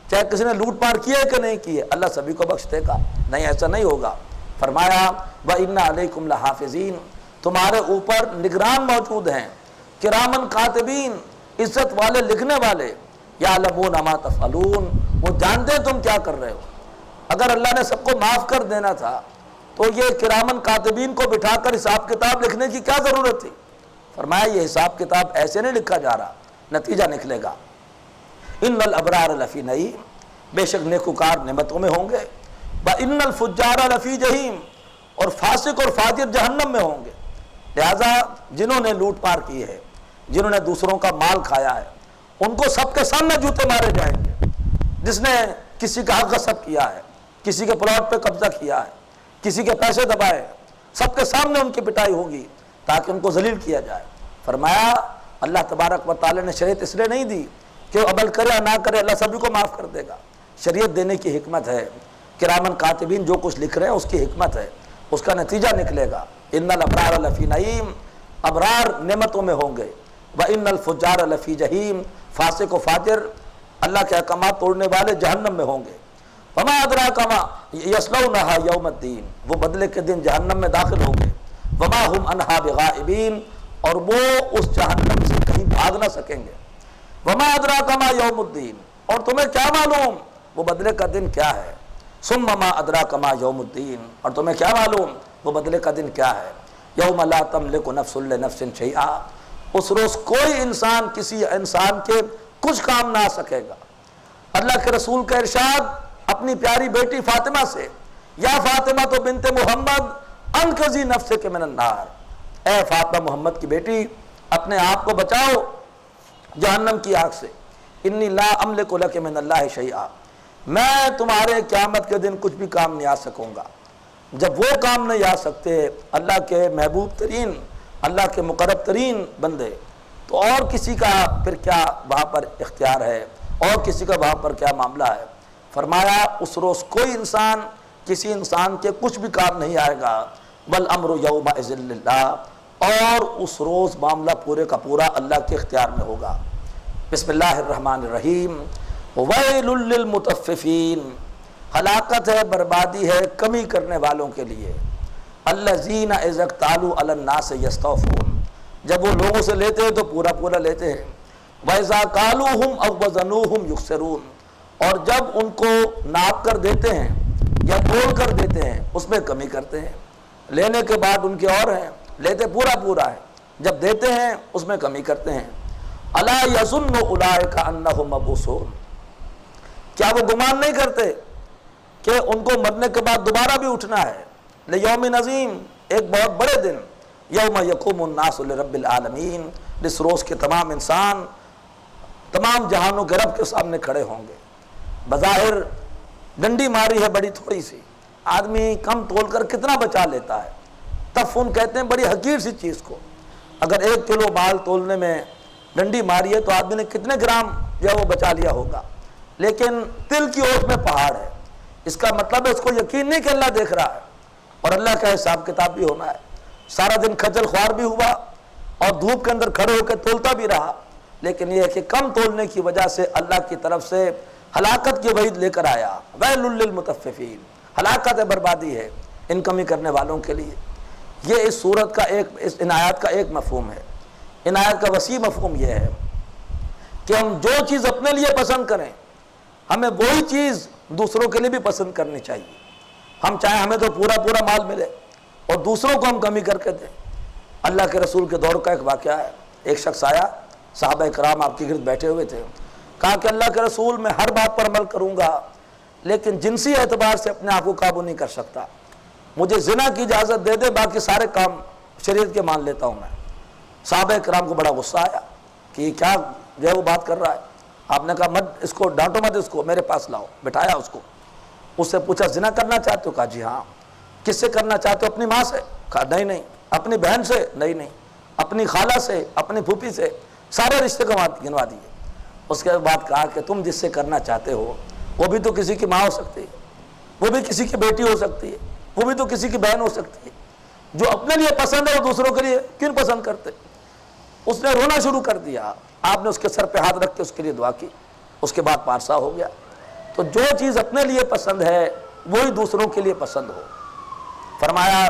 چاہے کسی نے لوٹ مار کیا ہے کہ نہیں کی ہے، اللہ سبھی کو بخش دے گا۔ نہیں، ایسا نہیں ہوگا۔ فرمایا وَإِنَّ عَلَيْكُمْ لَحَافِظِينَ، تمہارے اوپر نگران موجود ہیں، کرامن کاتبین، عزت والے لکھنے والے، یعلمون ما تفعلون، وہ جانتے ہیں تم کیا کر رہے ہو۔ اگر اللہ نے سب کو معاف کر دینا تھا تو یہ کرامن کاتبین کو بٹھا کر حساب کتاب لکھنے کی کیا ضرورت تھی؟ فرمایا یہ حساب کتاب ایسے نہیں لکھا جا رہا، نتیجہ نکلے گا۔ ان الابرار لفی نعیم، بے شک نیکوکار نعمتوں میں ہوں گے، وان الفجار لفی جہیم، اور فاسق اور فاجر جہنم میں ہوں گے۔ لہذا جنہوں نے لوٹ مار کی ہے، جنہوں نے دوسروں کا مال کھایا ہے، ان کو سب کے سامنے جوتے مارے جائیں گے۔ جس نے کسی کا حق غصب کیا ہے، کسی کے پلاٹ پہ قبضہ کیا ہے، کسی کے پیسے دبائے، سب کے سامنے ان کی پٹائی ہوگی تاکہ ان کو ذلیل کیا جائے۔ فرمایا اللہ تبارک و تعالی نے شریعت اس لیے نہیں دی کہ وہ عمل کرے یا نہ کرے، اللہ سبھی کو معاف کر دے گا۔ شریعت دینے کی حکمت ہے، کرامن کاتبین جو کچھ لکھ رہے ہیں اس کی حکمت ہے، اس کا نتیجہ نکلے گا۔ ان الابرار لفی نعیم، ابرار نعمتوں میں ہوں گے، وان الفجار لفی جہیم، فاسق و فاجر اللہ کے احکامات توڑنے والے جہنم میں ہوں گے۔ وما ادراک ما یصلونها یوم الدین، وہ بدلے کے دن جہنم میں داخل ہوں گے۔ وما هم عنها بغائبین، اور وہ اس جہنم سے کہیں بھاگ نہ سکیں گے۔ وما ادراک ما یوم الدین، اور تمہیں کیا معلوم وہ بدلے کا دن کیا ہے۔ ثم ما ادراک ما یوم الدین، اور تمہیں کیا معلوم وہ بدلے کا دن کیا ہے۔ یوم لا تملک نفس لنفس شیئا، اس روز کوئی انسان کسی انسان کے کچھ کام نہ آ سکے گا۔ اللہ کے رسول کا ارشاد اپنی پیاری بیٹی فاطمہ سے، یا فاطمہ تو بنت محمد انقذی نفسک من النار، اے فاطمہ محمد کی بیٹی اپنے آپ کو بچاؤ جہنم کی آگ سے۔ انی لا املک لک من اللہ شیئا، میں تمہارے قیامت کے دن کچھ بھی کام نہیں آ سکوں گا۔ جب وہ کام نہیں آ سکتے اللہ کے محبوب ترین، اللہ کے مقرب ترین بندے، تو اور کسی کا پھر کیا وہاں پر اختیار ہے، اور کسی کا وہاں پر کیا معاملہ ہے۔ فرمایا اس روز کوئی انسان کسی انسان کے کچھ بھی کام نہیں آئے گا۔ والامر یومئذ للہ، اور اس روز معاملہ پورے کا پورا اللہ کے اختیار میں ہوگا۔ بسم اللہ الرحمن الرحیم۔ ویل للمطففین، ہلاکت ہے، بربادی ہے کمی کرنے والوں کے لیے۔ الذین اذا اکتالوا علی الناس یستوفون، جب وہ لوگوں سے لیتے ہیں تو پورا پورا لیتے ہیں۔ وَإِذَا قَالُوهُمْ أَوْ وَزَنُوهُمْ يُخْسِرُونَ، اور جب ان کو ناپ کر دیتے ہیں یا توڑ کر دیتے ہیں اس میں کمی کرتے ہیں۔ لینے کے بعد ان کے اور ہیں، لیتے پورا پورا ہے، جب دیتے ہیں اس میں کمی کرتے ہیں۔ أَلَا يَظُنُّ أُولَٰئِكَ أَنَّهُم مَّبْعُوثُونَ، کیا وہ گمان نہیں کرتے کہ ان کو مرنے کے بعد دوبارہ بھی اٹھنا ہے۔ لِيَوْمٍ عَظِيمٍ، ایک بہت بڑے دن، یوم یقوم الناس لرب العالمین، جس روز کے تمام انسان تمام جہانوں کے رب کے سامنے کھڑے ہوں گے۔ بظاہر ڈنڈی ماری ہے بڑی تھوڑی سی، آدمی کم تول کر کتنا بچا لیتا ہے۔ تفن کہتے ہیں بڑی حقیر سی چیز کو، اگر 1 کلو مال تولنے میں ڈنڈی ماری ہے تو آدمی نے کتنے گرام جو ہے وہ بچا لیا ہوگا۔ لیکن دل کی اوٹ میں پہاڑ ہے۔ اس کا مطلب ہے اس کو یقین نہیں کہ اللہ دیکھ رہا ہے اور اللہ کا حساب کتاب بھی ہونا ہے۔ سارا دن کھجل خوار بھی ہوا اور دھوپ کے اندر کھڑے ہو کے تولتا بھی رہا، لیکن یہ ہے کہ کم تولنے کی وجہ سے اللہ کی طرف سے ہلاکت کی وعید لے کر آیا، ویل للمطففین، ہلاکت بربادی ہے ان کمی کرنے والوں کے لیے۔ یہ اس صورت کا ان آیات کا ایک مفہوم ہے۔ ان آیات کا وسیع مفہوم یہ ہے کہ ہم جو چیز اپنے لیے پسند کریں ہمیں وہی چیز دوسروں کے لیے بھی پسند کرنی چاہیے۔ ہم چاہیں ہمیں تو پورا مال ملے اور دوسروں کو ہم کمی کر کے دیں۔ اللہ کے رسول کے دور کا ایک واقعہ ہے، ایک شخص آیا، صحابہ کرام آپ کے گرد بیٹھے ہوئے تھے، کہا کہ اللہ کے رسول میں ہر بات پر عمل کروں گا لیکن جنسی اعتبار سے اپنے آپ کو قابو نہیں کر سکتا، مجھے زنا کی اجازت دے دے، باقی سارے کام شریعت کے مان لیتا ہوں میں۔ صحابہ کرام کو بڑا غصہ آیا کہ یہ کیا جو ہے وہ بات کر رہا ہے۔ آپ نے کہا مت اس کو ڈانٹو، مت اس کو، میرے پاس لاؤ۔ بٹھایا اس کو، اس سے پوچھا زنا کرنا چاہتے ہو؟ کہا جی ہاں۔ کس سے کرنا چاہتے ہو؟ اپنی ماں سے؟ کہا نہیں۔ اپنی بہن سے؟ نہیں۔ اپنی خالہ سے، اپنی پھوپھی سے، سارے رشتے کو گنوا دیے۔ اس کے بعد کہا کہ تم جس سے کرنا چاہتے ہو وہ بھی تو کسی کی ماں ہو سکتی ہے، وہ بھی کسی کی بیٹی ہو سکتی ہے، وہ بھی تو کسی کی بہن ہو سکتی ہے۔ جو اپنے لیے پسند ہے وہ دوسروں کے لیے کیوں پسند کرتے؟ اس نے رونا شروع کر دیا۔ آپ نے اس کے سر پہ ہاتھ رکھ کے اس کے لیے دعا کی، اس کے بعد پارسا ہو گیا۔ تو جو چیز اپنے لیے پسند ہے وہی دوسروں کے لیے پسند ہو۔ فرمایا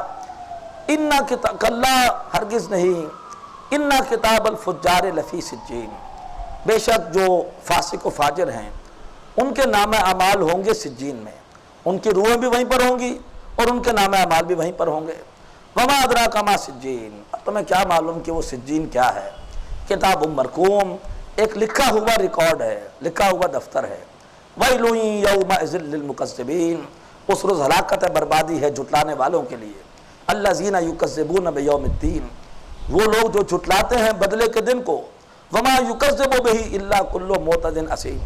اِنَّا کَلَّا، ہرگز نہیں، اِنَّا کتاب الفجار لفی سجین، بے شک جو فاسق و فاجر ہیں ان کے نام اعمال ہوں گے سجین میں، ان کی روحیں بھی وہیں پر ہوں گی اور ان کے نام اعمال بھی وہیں پر ہوں گے۔ وما ادراک ما سجین، تمہیں کیا معلوم کہ وہ سجین کیا ہے؟ کتاب مرقوم، ایک لکھا ہوا ریکارڈ ہے، لکھا ہوا دفتر ہے۔ ویل یومئذ للمکذبین، اس روز ہلاکت بربادی ہے جھٹلانے والوں کے لیے۔ الذین یکذبون بیوم الدین، وہ لوگ جو جھٹلاتے ہیں بدلے کے دن کو۔ وما یکذب بہ الا کل معتد اثیم،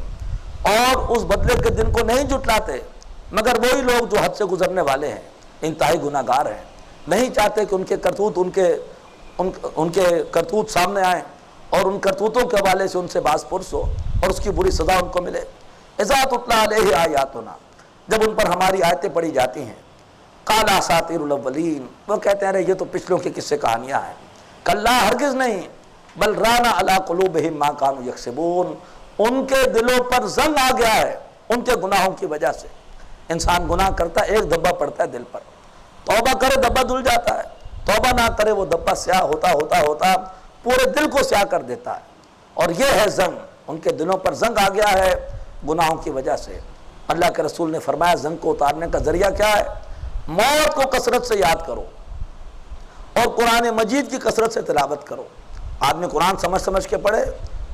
اور اس بدلے کے دن کو نہیں جھٹلاتے مگر وہی لوگ جو حد سے گزرنے والے ہیں، انتہائی گناہ گار ہیں، نہیں چاہتے کہ ان کے کرتوت ان کے کرتوت سامنے آئیں اور ان کرتوتوں کے حوالے سے ان سے باز پرس ہو اور اس کی بری سزا ان کو ملے۔ اذا تتلی علیہ آیاتنا، جب ان پر ہماری آیتیں پڑھی جاتی ہیں، قال اساطیر الاولین، وہ کہتے ہیں یہ تو پچھلوں کی قصے کہانیاں ہیں۔ کلا، ہرگز نہیں، بل رانا علی قلوبہم ما کانوا یکسبون، ان کے دلوں پر زنگ آ گیا ہے ان کے گناہوں کی وجہ سے۔ انسان گناہ کرتا ہے، ایک دبا پڑتا ہے دل پر، توبہ کرے دبا دھل جاتا ہے، توبہ نہ کرے وہ دبا سیاہ ہوتا پورے دل کو سیاہ کر دیتا ہے۔ اور یہ ہے زنگ، ان کے دلوں پر زنگ آ گیا ہے گناہوں کی وجہ سے۔ اللہ کے رسول نے فرمایا زنگ کو اتارنے کا ذریعہ کیا ہے؟ موت کو کثرت سے یاد کرو اور قرآن مجید کی کثرت سے تلاوت کرو۔ آدمی قرآن سمجھ کے پڑھے،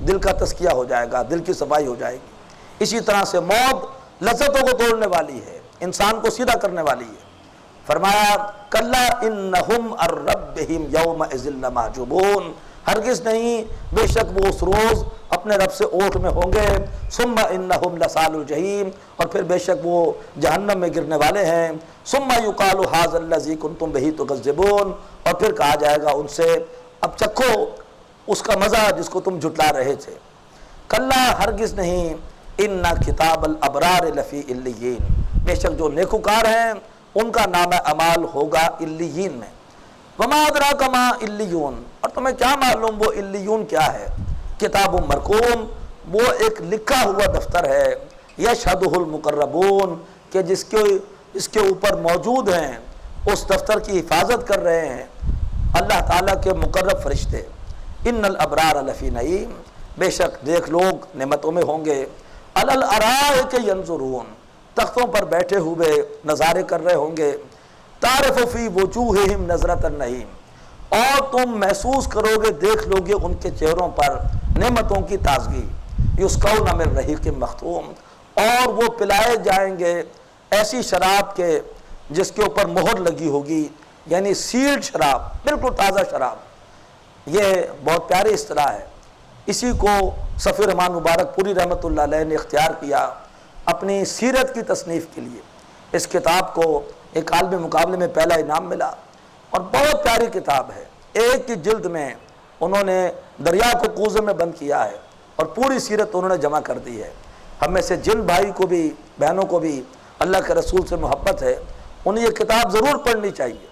دل کا تزکیہ ہو جائے گا، دل کی صفائی ہو جائے گی۔ اسی طرح سے موت لذتوں کو توڑنے والی ہے، انسان کو سیدھا کرنے والی ہے۔ فرمایا کلا انہم عن ربہم یومئذ لمحجوبون، ہرگز نہیں، بے شک وہ اس روز اپنے رب سے اوٹ میں ہوں گے۔ ثم انہم لصال الجحیم، اور پھر بے شک وہ جہنم میں گرنے والے ہیں۔ ثم یقال ھذا الذی کنتم بہ تکذبون، اور پھر کہا جائے گا ان سے اب چکھو اس کا مزہ جس کو تم جھٹلا رہے تھے۔ کلا، ہرگز نہیں، ان کتاب الابرار لفی علیین، بے شک جو نیکوکار ہیں ان کا نام اعمال ہوگا علیین میں۔ وما ادراک ما علیون، اور تمہیں کیا معلوم وہ علیون کیا ہے؟ کتاب مرقوم، وہ ایک لکھا ہوا دفتر ہے، یشہدہ المقربون، کہ جس کے اوپر موجود ہیں، اس دفتر کی حفاظت کر رہے ہیں اللہ تعالیٰ کے مقرب فرشتے۔ ان الابرار لفی نعیم، بے شک نیک لوگ نعمتوں میں ہوں گے۔ علی الارائک ینظرون، تختوں پر بیٹھے ہوئے نظارے کر رہے ہوں گے۔ تعرف فی وجوہہم نظرۃ النعیم، اور تم محسوس کرو گے، دیکھ لو گے ان کے چہروں پر نعمتوں کی تازگی۔ یسقون من رحیق مختوم، اور وہ پلائے جائیں گے ایسی شراب کے جس کے اوپر مہر لگی ہوگی، یعنی سیلڈ شراب، بالکل تازہ شراب۔ یہ بہت پیاری اصطلاح ہے، اسی کو صفی رحمان مبارک پوری رحمۃ اللہ علیہ نے اختیار کیا اپنی سیرت کی تصنیف کے لیے۔ اس کتاب کو ایک عالمی مقابلے میں پہلا انعام ملا اور بہت پیاری کتاب ہے۔ ایک کی جلد میں انہوں نے دریا کو کوزے میں بند کیا ہے اور پوری سیرت انہوں نے جمع کر دی ہے۔ ہم میں سے جن بھائی کو بھی بہنوں کو بھی اللہ کے رسول سے محبت ہے انہیں یہ کتاب ضرور پڑھنی چاہیے.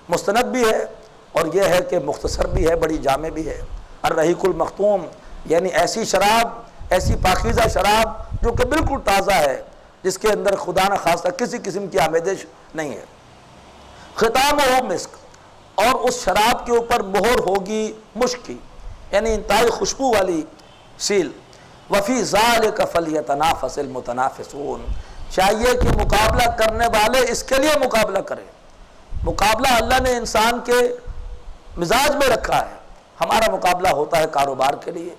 مستند بھی ہے اور یہ ہے کہ مختصر بھی ہے, بڑی جامع بھی ہے. الرحیق المختوم یعنی ایسی شراب, ایسی پاکیزہ شراب جو کہ بالکل تازہ ہے, جس کے اندر خدا نخواستہ کسی قسم کی آمیزش نہیں ہے. ختام ہو مسک, اور اس شراب کے اوپر مہر ہوگی مشک کی, یعنی انتہائی خوشبو والی سیل. وفی ذالک فلیتنافس المتنافسون, چاہیے کہ مقابلہ کرنے والے اس کے لیے مقابلہ کریں. مقابلہ اللہ نے انسان کے مزاج میں رکھا ہے. ہمارا مقابلہ ہوتا ہے کاروبار کے لیے,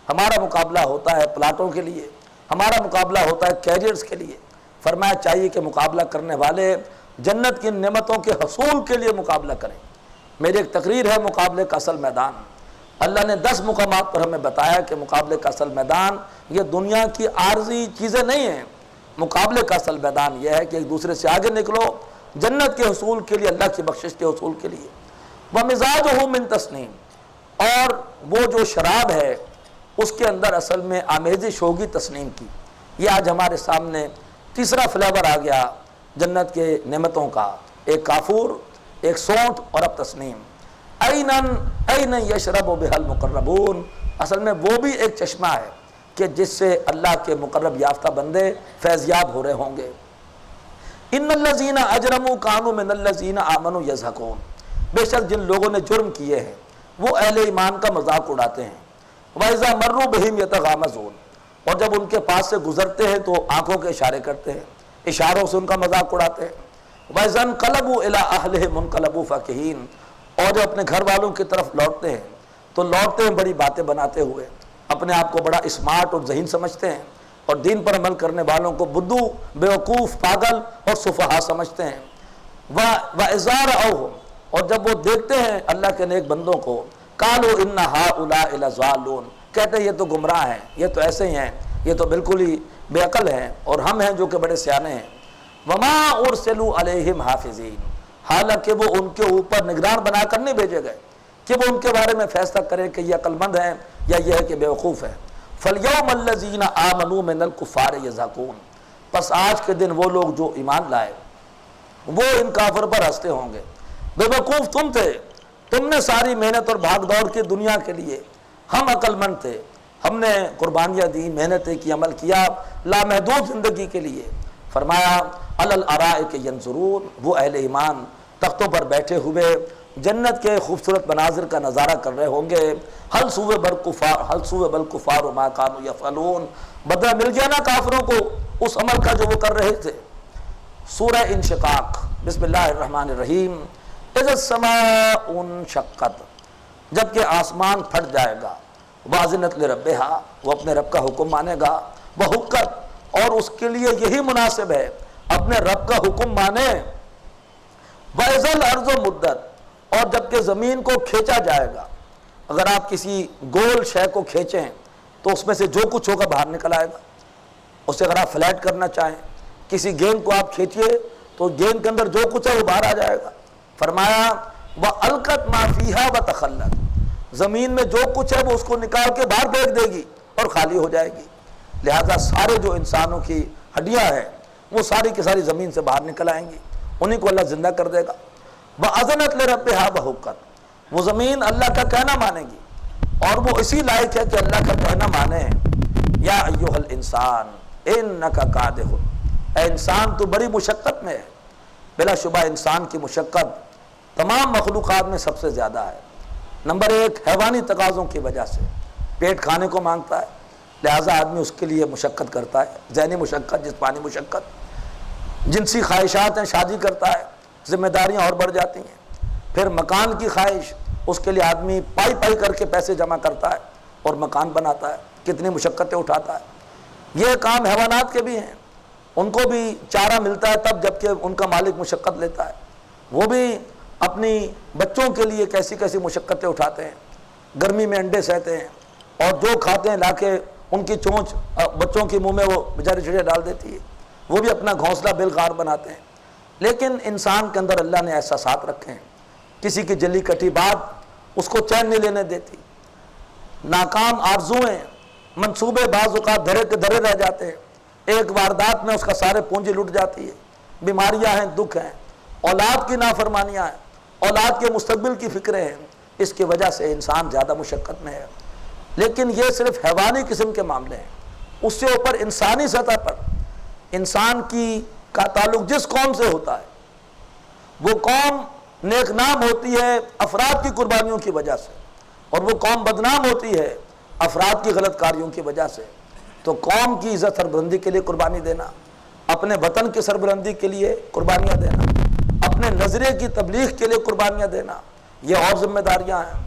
ہمارا مقابلہ ہوتا ہے پلاٹوں کے لیے, ہمارا مقابلہ ہوتا ہے کیریئرز کے لیے. فرمایا چاہیے کہ مقابلہ کرنے والے جنت کی نعمتوں کے حصول کے لیے مقابلہ کریں. میری ایک تقریر ہے مقابلے کا اصل میدان. اللہ نے 10 مقامات پر ہمیں بتایا کہ مقابلے کا اصل میدان یہ دنیا کی عارضی چیزیں نہیں ہیں. مقابلے کا اصل میدان یہ ہے کہ ایک دوسرے سے آگے نکلو جنت کے حصول کے لیے, اللہ کی بخشش کے حصول کے لیے. وَمِزَاجُهُ مِن تَسْنِيم, اور وہ جو شراب ہے اس کے اندر اصل میں آمیزش ہوگی تسنیم کی. یہ آج ہمارے سامنے تیسرا فلیور آ گیا جنت کے نعمتوں کا, ایک کافور, ایک سونٹ اور اب تسنیم. عَيْنًا يَشْرَبُ بِهَا الْمُقَرَّبُونَ, اصل میں وہ بھی ایک چشمہ ہے کہ جس سے اللہ کے مقرب یافتہ بندے فیضیاب ہو رہے ہوں گے. ان الذین اجرموا کانوا من الذین آمنوا یضحکون, بے شک جن لوگوں نے جرم کیے ہیں وہ اہل ایمان کا مذاق اڑاتے ہیں. وَإِذَا مَرُّوا بِهِمْ يَتَغَامَزُونَ, اور جب ان کے پاس سے گزرتے ہیں تو آنکھوں کے اشارے کرتے ہیں, اشاروں سے ان کا مذاق اڑاتے ہیں. وَإِذَا انْقَلَبُوا إِلَىٰ أَهْلِهِمْ انْقَلَبُوا فَكِهِينَ, اور جب اپنے گھر والوں کی طرف لوٹتے ہیں تو لوٹتے ہیں بڑی باتیں بناتے ہوئے, اپنے آپ کو بڑا اسمارٹ اور ذہین سمجھتے ہیں, اور دین پر عمل کرنے والوں کو بدو, بیوقوف, پاگل اور سفہا سمجھتے ہیں. وَإِذَا رَأَوْهُمْ, اور جب وہ دیکھتے ہیں اللہ کے نیک بندوں کو, قَالُوا إِنَّ هَٰؤُلَاءِ لَضَالُّونَ, کہتے ہیں یہ تو گمراہ ہیں, یہ تو ایسے ہی ہیں, یہ تو بالکل ہی بے عقل ہیں, اور ہم ہیں جو کہ بڑے سیانے ہیں. وَمَا أُرْسِلُوا عَلَيْهِمْ حَافِظِينَ, حالانکہ وہ ان کے اوپر نگران بنا کر نہیں بھیجے گئے کہ وہ ان کے بارے میں فیصلہ کریں کہ یہ عقل مند ہیں یا یہ ہے کہ بیوقوف ہیں. فَالْيَوْمَ الَّذِينَ آمَنُوا مِنَ الْكُفَّارِ يَضْحَكُونَ, پس آج کے دن وہ لوگ جو ایمان لائے وہ ان کافر پر ہنستے ہوں گے. بے وقوف تم تھے, تم نے ساری محنت اور بھاگ دوڑ کی دنیا کے لیے, ہم عقل مند تھے, ہم نے قربانیاں دی, محنتیں کی, عمل کیا لامحدود زندگی کے لیے. فرمایا علی الارائک ینظرون, وہ اہل ایمان تختوں پر بیٹھے ہوئے جنت کے خوبصورت مناظر کا نظارہ کر رہے ہوں گے. حل سوء بالکفار ما کانوا یفعلون, بدلہ مل گیا نا کافروں کو اس عمل کا جو وہ کر رہے تھے. سورہ انشقاق, بسم اللہ الرحمن الرحیم. اذا السماء انشقت, جبکہ آسمان پھٹ جائے گا. واذنت لربہا, وہ اپنے رب کا حکم مانے گا. وحقت, اور اس کے لیے یہی مناسب ہے اپنے رب کا حکم مانے. وَإِذَا الْأَرْضُ مُدَّتْ, اور جبکہ زمین کو کھینچا جائے گا. اگر آپ کسی گول شے کو کھینچیں تو اس میں سے جو کچھ ہوگا باہر نکل آئے گا. اسے اگر آپ فلیٹ کرنا چاہیں, کسی گیند کو آپ کھینچیے تو گیند کے اندر جو کچھ ہے وہ باہر آ جائے گا. فرمایا وَأَلْقَتْ مَا فِيهَا وَتَخَلَّتْ, زمین میں جو کچھ ہے وہ اس کو نکال کے باہر پھینک دے گی اور خالی ہو جائے گی. لہذا سارے جو انسانوں کی ہڈیاں ہیں وہ ساری کی ساری زمین سے باہر نکل آئیں گی, انہیں کو اللہ زندہ کر دے گا. وَأَذَنَتْ لِرَبِّهَا وَحُقَّتْ, وہ زمین اللہ کا کہنا مانے گی اور وہ اسی لائق ہے کہ اللہ کا کہنا مانے. یا ایھا الانسان انک کادح, اے انسان تو بڑی مشقت میں ہے. بلا شبہ انسان کی مشقت تمام مخلوقات میں سب سے زیادہ ہے. نمبر 1 حیوانی تقاضوں کی وجہ سے, پیٹ کھانے کو مانگتا ہے, لہٰذا آدمی اس کے لیے مشقت کرتا ہے, ذہنی مشقت, جسمانی مشقت. جنسی خواہشات ہیں, شادی کرتا ہے, ذمہ داریاں اور بڑھ جاتی ہیں. پھر مکان کی خواہش, اس کے لیے آدمی پائی پائی کر کے پیسے جمع کرتا ہے اور مکان بناتا ہے, کتنی مشقتیں اٹھاتا ہے. یہ کام حیوانات کے بھی ہیں, ان کو بھی چارہ ملتا ہے تب جب کہ ان کا مالک مشقت لیتا ہے. وہ بھی اپنی بچوں کے لیے کیسی کیسی مشقتیں اٹھاتے ہیں, گرمی میں انڈے سہتے ہیں اور جو کھاتے ہیں لا کے ان کی چونچ بچوں کے منہ میں وہ بیچاری چڑیا ڈال دیتی ہے. وہ بھی اپنا گھونسلہ بالغار بناتے ہیں. لیکن انسان کے اندر اللہ نے احساسات رکھے ہیں. کسی کی جلی کٹی بات اس کو چین نہیں لینے دیتی. ناکام آرزوئیں, منصوبے بعض اوقات دھرے کے دھرے رہ جاتے ہیں, ایک واردات میں اس کا سارے پونجی لٹ جاتی ہے، بیماریاں ہیں، دکھ ہیں، اولاد کی نافرمانیاں ہیں، اولاد کے مستقبل کی فکریں ہیں، اس کی وجہ سے انسان زیادہ مشقت میں ہے۔ لیکن یہ صرف حیوانی قسم کے معاملے ہیں، اس سے اوپر انسانی سطح پر انسان کا تعلق جس قوم سے ہوتا ہے وہ قوم نیک نام ہوتی ہے افراد کی قربانیوں کی وجہ سے، اور وہ قوم بدنام ہوتی ہے افراد کی غلط کاریوں کی وجہ سے۔ تو قوم کی عزت سربلندی کے لیے قربانی دینا، اپنے وطن کی سربلندی کے لیے قربانیاں دینا، اپنے نظریے کی تبلیغ کے لیے قربانیاں دینا، یہ اور ذمہ داریاں ہیں۔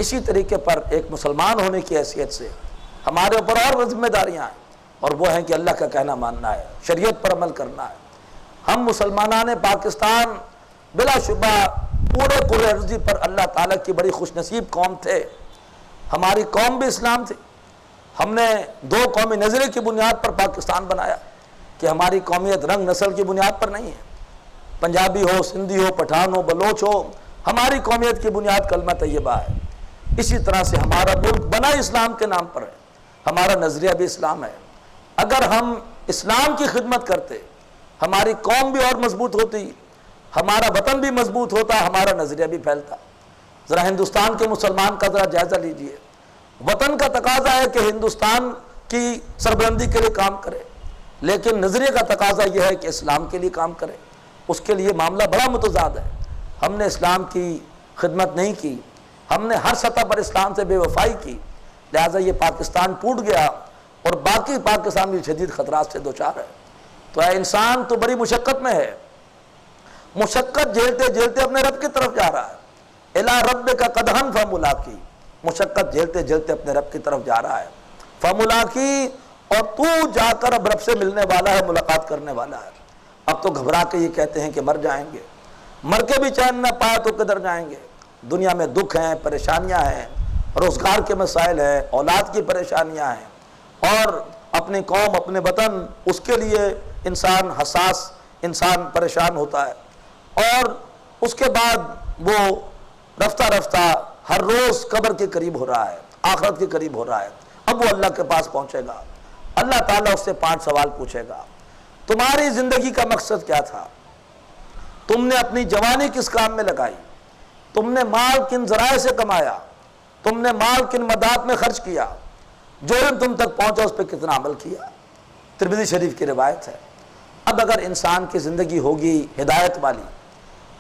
اسی طریقے پر ایک مسلمان ہونے کی حیثیت سے ہمارے اوپر اور ذمہ داریاں ہیں، اور وہ ہیں کہ اللہ کا کہنا ماننا ہے، شریعت پر عمل کرنا ہے۔ ہم مسلمانان پاکستان بلا شبہ پورے کره ارضی پر اللہ تعالیٰ کی بڑی خوش نصیب قوم تھے۔ ہماری قوم بھی اسلام تھی۔ ہم نے دو قومی نظریے کی بنیاد پر پاکستان بنایا کہ ہماری قومیت رنگ نسل کی بنیاد پر نہیں ہے، پنجابی ہو، سندھی ہو، پٹھان ہو، بلوچ ہو، ہماری قومیت کی بنیاد کلمہ طیبہ ہے۔ اسی طرح سے ہمارا ملک بنا اسلام کے نام پر ہے، ہمارا نظریہ بھی اسلام ہے۔ اگر ہم اسلام کی خدمت کرتے ہماری قوم بھی اور مضبوط ہوتی، ہمارا وطن بھی مضبوط ہوتا، ہمارا نظریہ بھی پھیلتا۔ ذرا ہندوستان کے مسلمان کا ذرا جائزہ لیجئے، وطن کا تقاضا ہے کہ ہندوستان کی سربلندی کے لیے کام کرے، لیکن نظریے کا تقاضا یہ ہے کہ اسلام کے لیے کام کرے۔ اس کے لیے معاملہ بڑا متضاد ہے۔ ہم نے اسلام کی خدمت نہیں کی، ہم نے ہر سطح پر اسلام سے بے وفائی کی، لہٰذا یہ پاکستان ٹوٹ گیا اور باقی پاکستان بھی شدید خطرات سے دوچار ہے۔ تو اے انسان تو بڑی مشقت میں ہے، مشقت جھیلتے جھیلتے اپنے رب کی طرف جا رہا ہے۔ اِلیٰ رَبِّکَ قَدْحًا فَمُلَاقِی، مشقت جھیلتے جھیلتے اپنے رب کی طرف جا رہا ہے۔ فَمُلَاقِی، اور تو جا کر اب رب سے ملنے والا ہے، ملاقات کرنے والا ہے۔ اب تو گھبرا کے یہ کہتے ہیں کہ مر جائیں گے، مر کے بھی چین نہ پایا تو کدھر جائیں گے۔ دنیا میں دکھ ہیں، پریشانیاں ہیں، روزگار کے مسائل ہیں، اولاد کی پریشانیاں ہیں، اور اپنی قوم، اپنے وطن، اس کے لیے انسان حساس، انسان پریشان ہوتا ہے، اور اس کے بعد وہ رفتہ رفتہ ہر روز قبر کے قریب ہو رہا ہے، آخرت کے قریب ہو رہا ہے۔ اب وہ اللہ کے پاس پہنچے گا، اللہ تعالیٰ اس سے 5 سوال پوچھے گا۔ تمہاری زندگی کا مقصد کیا تھا؟ تم نے اپنی جوانی کس کام میں لگائی؟ تم نے مال کن ذرائع سے کمایا؟ تم نے مال کن مدات میں خرچ کیا؟ جو علم تم تک پہنچا اس پہ کتنا عمل کیا؟ ترمذی شریف کی روایت ہے۔ اب اگر انسان کی زندگی ہوگی ہدایت والی،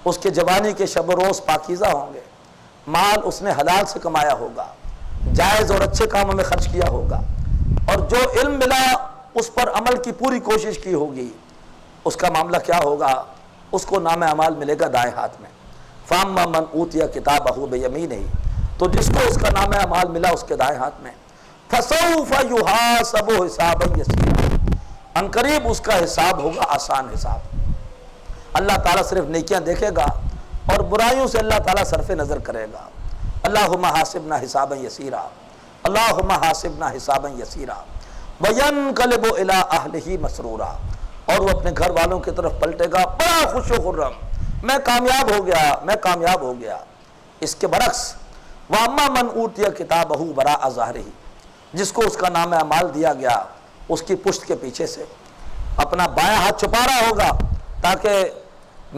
اس کے جوانی کے شب و روز پاکیزہ ہوں گے، مال اس نے حلال سے کمایا ہوگا، جائز اور اچھے کاموں میں خرچ کیا ہوگا، اور جو علم ملا اس پر عمل کی پوری کوشش کی ہوگی، اس کا معاملہ کیا ہوگا؟ اس کو نام اعمال ملے گا دائیں ہاتھ میں۔ فَأَمَّا مَنْ أُوتِيَ كِتَابَهُ بِيَمِينِهِ، تو جس کو اس کا نام اعمال ملا اس کے دائیں ہاتھ میں، فَسَوْفَ يُحَاسَبُ حِسَابًا يَسِيرًا، عنقریب اس کا حساب ہوگا آسان حساب۔ اللہ تعالیٰ صرف نیکیاں دیکھے گا اور برائیوں سے اللہ تعالیٰ صرف نظر کرے گا۔ اللہم حاسبنا حسابا یسیرا، اللہم حاسبنا حسابا یسیرا، وینقلب الی اہلہ مسرورا، اور وہ اپنے گھر والوں کی طرف پلٹے گا بڑا خوش و خرم، میں کامیاب ہو گیا، میں کامیاب ہو گیا۔ اس کے برعکس وَأَمَّا مَنْ أُوتِيَ كِتَابَهُ وَرَاءَ ظَهْرِهِ، جس کو اس کا نام اعمال دیا گیا اس کی پشت کے پیچھے سے اپنا بائیں ہاتھ چھپا رہا ہوگا تاکہ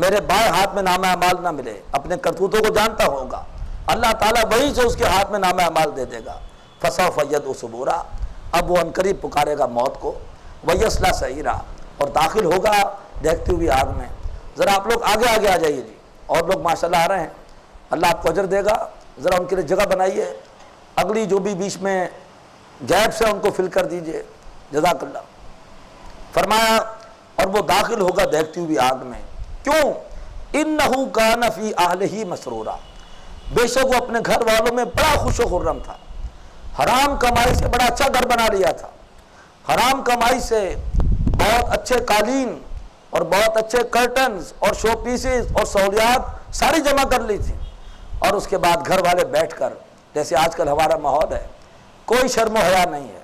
میرے بائیں ہاتھ میں نام اعمال نہ ملے، اپنے کرتوتوں کو جانتا ہوگا، اللہ تعالیٰ وہیں سے اس کے ہاتھ میں نام اعمال دے دے گا۔ فَسَوْفَ يَدْعُو ثُبُورًا، اب وہ عنقریب پکارے گا موت کو، وَيَصْلَىٰ سَعِيرًا، اور داخل ہوگا دیکھتی ہوئی آگ میں۔ ذرا آپ لوگ آگے آگے آ جائیے جی، اور لوگ ماشاءاللہ آ رہے ہیں، اللہ آپ کو اجر دے گا، ذرا ان کے لیے جگہ بنائیے، اگلی جو بھی بیچ میں گیپس ہیں ان کو فل کر دیجئے، جزاک اللہ۔ فرمایا اور وہ داخل ہوگا دیکھتی ہوئی آگ میں، کیوں؟ انہو کان فی اہلہ مسرورا، بے شک وہ اپنے گھر والوں میں بڑا خوش و خرم تھا، حرام کمائی سے بڑا اچھا گھر بنا لیا تھا، حرام کمائی سے بہت اچھے قالین اور بہت اچھے کرٹنز اور شو پیسز اور سہولیات ساری جمع کر لی تھی، اور اس کے بعد گھر والے بیٹھ کر، جیسے آج کل ہمارا ماحول ہے، کوئی شرم و حیا نہیں ہے،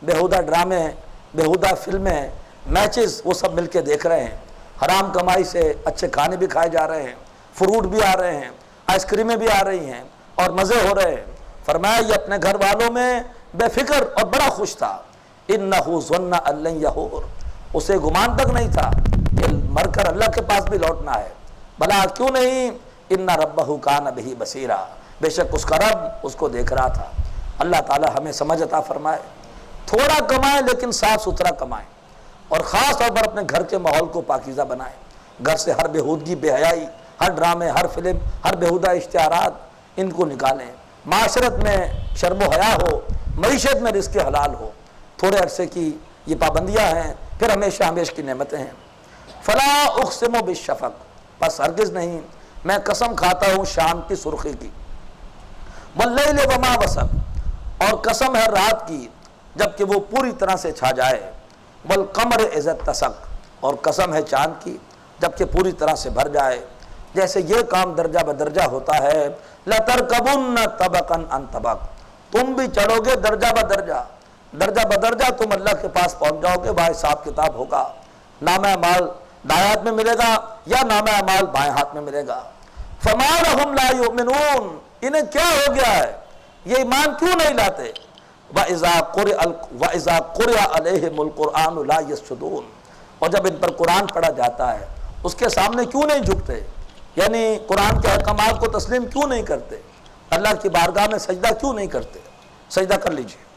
بیہودہ ڈرامے، بیہودہ فلمیں، میچز، وہ سب مل کے دیکھ رہے ہیں، حرام کمائی سے اچھے کھانے بھی کھائے جا رہے ہیں، فروٹ بھی آ رہے ہیں، آئس کریمیں بھی آ رہی ہیں، اور مزے ہو رہے ہیں۔ فرمایا یہ اپنے گھر والوں میں بے فکر اور بڑا خوش تھا۔ اِنَّهُ ظَنَّ أَن لَّن يَحُورَ، اسے گمان تک نہیں تھا کہ مر کر اللہ کے پاس بھی لوٹنا ہے. بھلا کیوں نہیں, ان ربہ کان بہ بصیرا, بے شک اس کا رب اس کو دیکھ رہا تھا. اللہ تعالی ہمیں سمجھ عطا فرمائے. تھوڑا کمائیں لیکن صاف ستھرا کمائیں, اور خاص طور پر اپنے گھر کے ماحول کو پاکیزہ بنائیں. گھر سے ہر بےہودگی, بے حیائی, ہر ڈرامے, ہر فلم, ہر بےہودہ اشتہارات, ان کو نکالیں. معاشرت میں شرم و حیا ہو, معیشت میں رزق حلال ہو. تھوڑے عرصے کی یہ پابندیاں ہیں, پھر ہمیشہ ہمیشہ کی نعمتیں ہیں. فلا اقسم بالشفق, بس ہرگز نہیں, میں قسم کھاتا ہوں شام کی سرخی کی. واللیل وما وسق, اور قسم ہے رات کی جبکہ وہ پوری طرح سے چھا جائے. والقمر اذا اتسق, اور قسم ہے چاند کی جبکہ پوری طرح سے بھر جائے. جیسے یہ کام درجہ بدرجہ ہوتا ہے. لترکبن طبقا عن طبق, تم بھی چڑھو گے درجہ بدرجہ, درجہ بدرجہ تم اللہ کے پاس پہنچ جاؤ گے. وہاں حساب کتاب ہوگا, نامہ اعمال دائیں ہاتھ میں ملے گا یا نامہ اعمال بائیں ہاتھ میں ملے گا. فما لهم لا یؤمنون, انہیں کیا ہو گیا ہے, یہ ایمان کیوں نہیں لاتے. وَإِذَا قُرِئَ عَلَيْهِمُ الْقُرْآنُ لَا يَسْجُدُونَ, اور جب ان پر قرآن پڑھا جاتا ہے اس کے سامنے کیوں نہیں جھکتے, یعنی قرآن کے احکامات کو تسلیم کیوں نہیں کرتے, اللہ کی بارگاہ میں سجدہ کیوں نہیں کرتے. سجدہ کر لیجئے.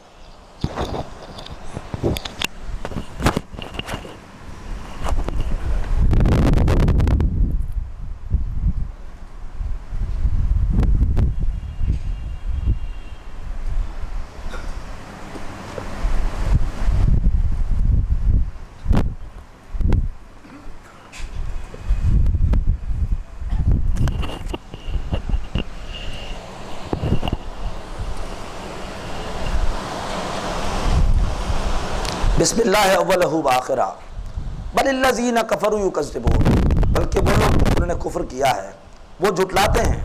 بسم اللہ اولہ وآخرہ بل الذین کفروا یکذبون, بلکہ وہ لوگ جنہوں نے کفر کیا ہے وہ جھٹلاتے ہیں.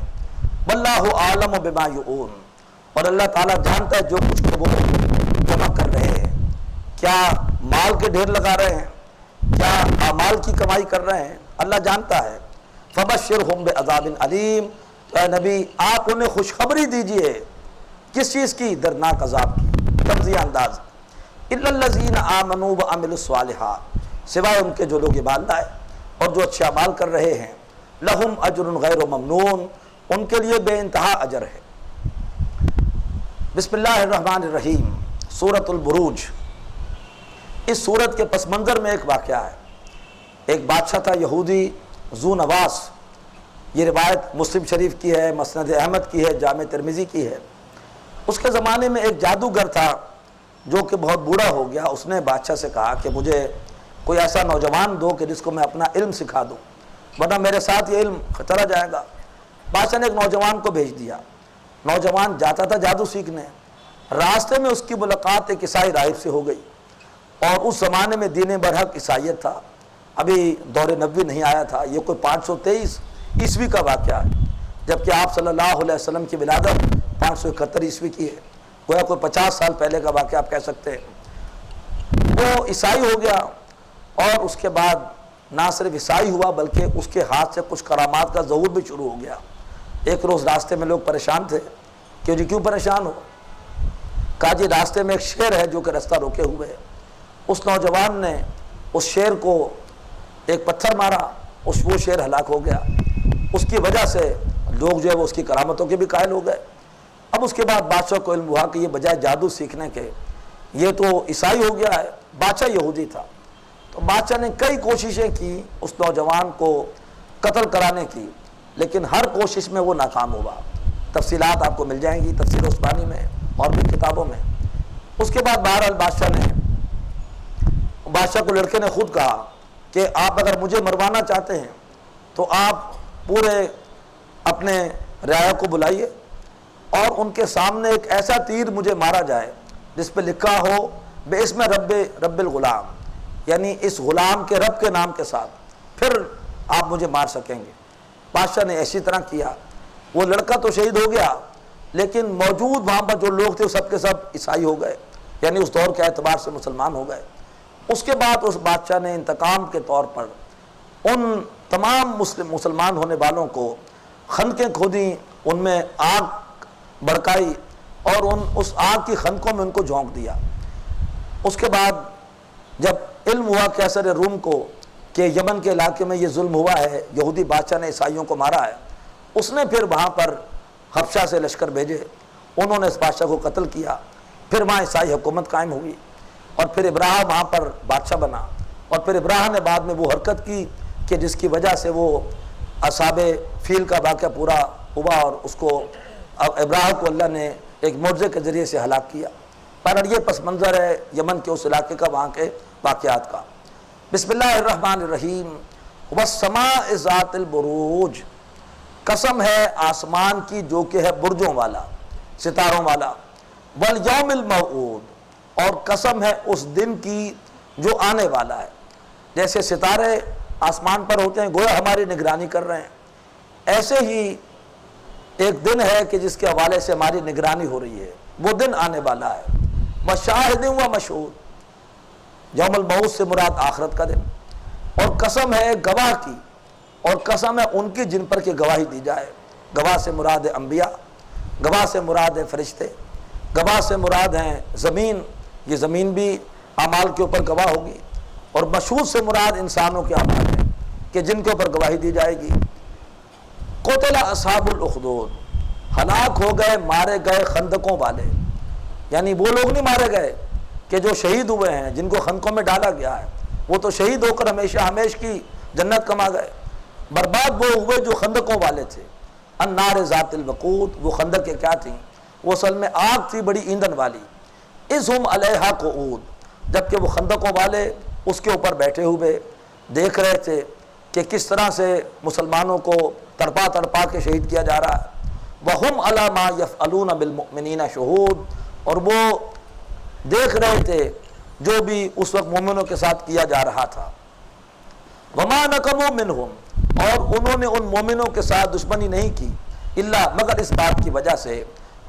واللہ اعلم بما یؤون, اور اللہ تعالیٰ جانتا ہے جو کچھ وہ جمع کر رہے ہیں. کیا مال کے ڈھیر لگا رہے ہیں, کیا اعمال کی کمائی کر رہے ہیں, اللہ جانتا ہے. فبشرہم بعذاب علیم, اے نبی آپ انہیں خوشخبری دیجئے. کس چیز کی, دردناک عذاب کی. تنزیہ انداز. الا الذین آمنوا وعملوا الصالحات, سوائے ان کے جو لوگ ایمان لائے اور جو اچھے اعمال کر رہے ہیں. لہم اجر غیر ممنون, ان کے لیے بے انتہا اجر ہے. بسم اللہ الرحمن الرحیم. سورۃ البروج. اس سورت کے پس منظر میں ایک واقعہ ہے. ایک بادشاہ تھا یہودی ذو نواس, یہ روایت مسلم شریف کی ہے, مسند احمد کی ہے, جامع ترمذی کی ہے. اس کے زمانے میں ایک جادوگر تھا جو کہ بہت بوڑھا ہو گیا. اس نے بادشاہ سے کہا کہ مجھے کوئی ایسا نوجوان دو کہ جس کو میں اپنا علم سکھا دوں, ورنہ میرے ساتھ یہ علم چلا جائے گا. بادشاہ نے ایک نوجوان کو بھیج دیا. نوجوان جاتا تھا جادو سیکھنے. راستے میں اس کی ملاقات ایک عیسائی راہب سے ہو گئی, اور اس زمانے میں دین برحق عیسائیت تھا, ابھی دور نبوی نہیں آیا تھا. یہ کوئی 523 عیسوی کا واقعہ ہے, جبکہ آپ صلی اللہ علیہ وسلم کی ولادت 571 عیسوی کی ہے. گویا کوئی 50 سال پہلے کا واقعہ آپ کہہ سکتے ہیں. وہ عیسائی ہو گیا, اور اس کے بعد نہ صرف عیسائی ہوا بلکہ اس کے ہاتھ سے کچھ کرامات کا ظہور بھی شروع ہو گیا. ایک روز راستے میں لوگ پریشان تھے کہ جی کیوں پریشان ہو. کہا جی راستے میں ایک شیر ہے جو کہ راستہ روکے ہوئے ہے. اس نوجوان نے اس شیر کو ایک پتھر مارا, وہ شیر ہلاک ہو گیا. اس کی وجہ سے لوگ جو ہے وہ اس کی کرامتوں کے بھی قائل ہو گئے. اب اس کے بعد بادشاہ کو علم ہوا کہ یہ بجائے جادو سیکھنے کے یہ تو عیسائی ہو گیا ہے. بادشاہ یہودی تھا, تو بادشاہ نے کئی کوششیں کی اس نوجوان کو قتل کرانے کی, لیکن ہر کوشش میں وہ ناکام ہوا. تفصیلات آپ کو مل جائیں گی تفسیر عثمانی میں اور بھی کتابوں میں. اس کے بعد بہرحال بادشاہ کو لڑکے نے خود کہا کہ آپ اگر مجھے مروانا چاہتے ہیں تو آپ پورے اپنے رعایا کو بلائیے, اور ان کے سامنے ایک ایسا تیر مجھے مارا جائے جس پہ لکھا ہو باسم رب الغلام, یعنی اس غلام کے رب کے نام کے ساتھ, پھر آپ مجھے مار سکیں گے. بادشاہ نے ایسی طرح کیا. وہ لڑکا تو شہید ہو گیا, لیکن موجود وہاں پر جو لوگ تھے وہ سب کے سب عیسائی ہو گئے, یعنی اس دور کے اعتبار سے مسلمان ہو گئے. اس کے بعد اس بادشاہ نے انتقام کے طور پر ان تمام مسلمان ہونے والوں کو خندقیں کھودیں, ان میں آگ بڑکائی, اور اس آگ کی خندقوں میں ان کو جھونک دیا. اس کے بعد جب علم ہوا کیسر روم کو کہ یمن کے علاقے میں یہ ظلم ہوا ہے، یہودی بادشاہ نے عیسائیوں کو مارا ہے، اس نے پھر وہاں پر حبشہ سے لشکر بھیجے، انہوں نے اس بادشاہ کو قتل کیا، پھر وہاں عیسائی حکومت قائم ہوئی، اور پھر ابراہ وہاں پر بادشاہ بنا، اور پھر ابراہ نے بعد میں وہ حرکت کی کہ جس کی وجہ سے وہ اصحاب فیل کا واقعہ پورا ہوا، اور اس کو ابراہ کو اللہ نے ایک معجزے کے ذریعے سے ہلاک کیا۔ پر یہ پس منظر ہے یمن کے اس علاقے کا، وہاں کے واقعات کا۔ بسم اللہ الرحمن الرحیم۔ والسماء ذات البروج، قسم ہے آسمان کی جو کہ ہے برجوں والا، ستاروں والا، والیوم الموعود، اور قسم ہے اس دن کی جو آنے والا ہے۔ جیسے ستارے آسمان پر ہوتے ہیں گویا ہماری نگرانی کر رہے ہیں، ایسے ہی ایک دن ہے کہ جس کے حوالے سے ہماری نگرانی ہو رہی ہے، وہ دن آنے والا ہے۔ وشاہد و مشہود، یوم الموعود سے مراد آخرت کا دن، اور قسم ہے گواہ کی، اور قسم ہے ان کی جن پر کہ گواہی دی جائے۔ گواہ سے مراد ہے انبیاء، گواہ سے مراد ہے فرشتے، گواہ سے مراد ہیں زمین، یہ زمین بھی اعمال کے اوپر گواہ ہوگی، اور مشہود سے مراد انسانوں کے اعمال ہیں کہ جن کے اوپر گواہی دی جائے گی۔ قتل اصحاب الاخدود، ہلاک ہو گئے، مارے گئے خندقوں والے، یعنی وہ لوگ نہیں مارے گئے کہ جو شہید ہوئے ہیں، جن کو خندقوں میں ڈالا گیا ہے، وہ تو شہید ہو کر ہمیشہ ہمیش کی جنت کما گئے۔ برباد وہ ہوئے جو خندقوں والے تھے۔ النار ذات الوقود، وہ خندقیں کیا تھیں؟ وہ اصل میں آگ تھی بڑی ایندھن والی۔ اذ ہم علیہا قعود، جبکہ وہ خندقوں والے اس کے اوپر بیٹھے ہوئے دیکھ رہے تھے کہ کس طرح سے مسلمانوں کو تڑپا تڑپا کے شہید کیا جا رہا ہے۔ وَهُمْ عَلَى مَا يَفْعَلُونَ بِالْمُؤْمِنِينَ شُهُودٌ، اور وہ دیکھ رہے تھے جو بھی اس وقت مومنوں کے ساتھ کیا جا رہا تھا۔ وَمَا نَقَمُوا مِنْهُمْ، اور انہوں نے ان مومنوں کے ساتھ دشمنی نہیں کی، الا مگر اس بات کی وجہ سے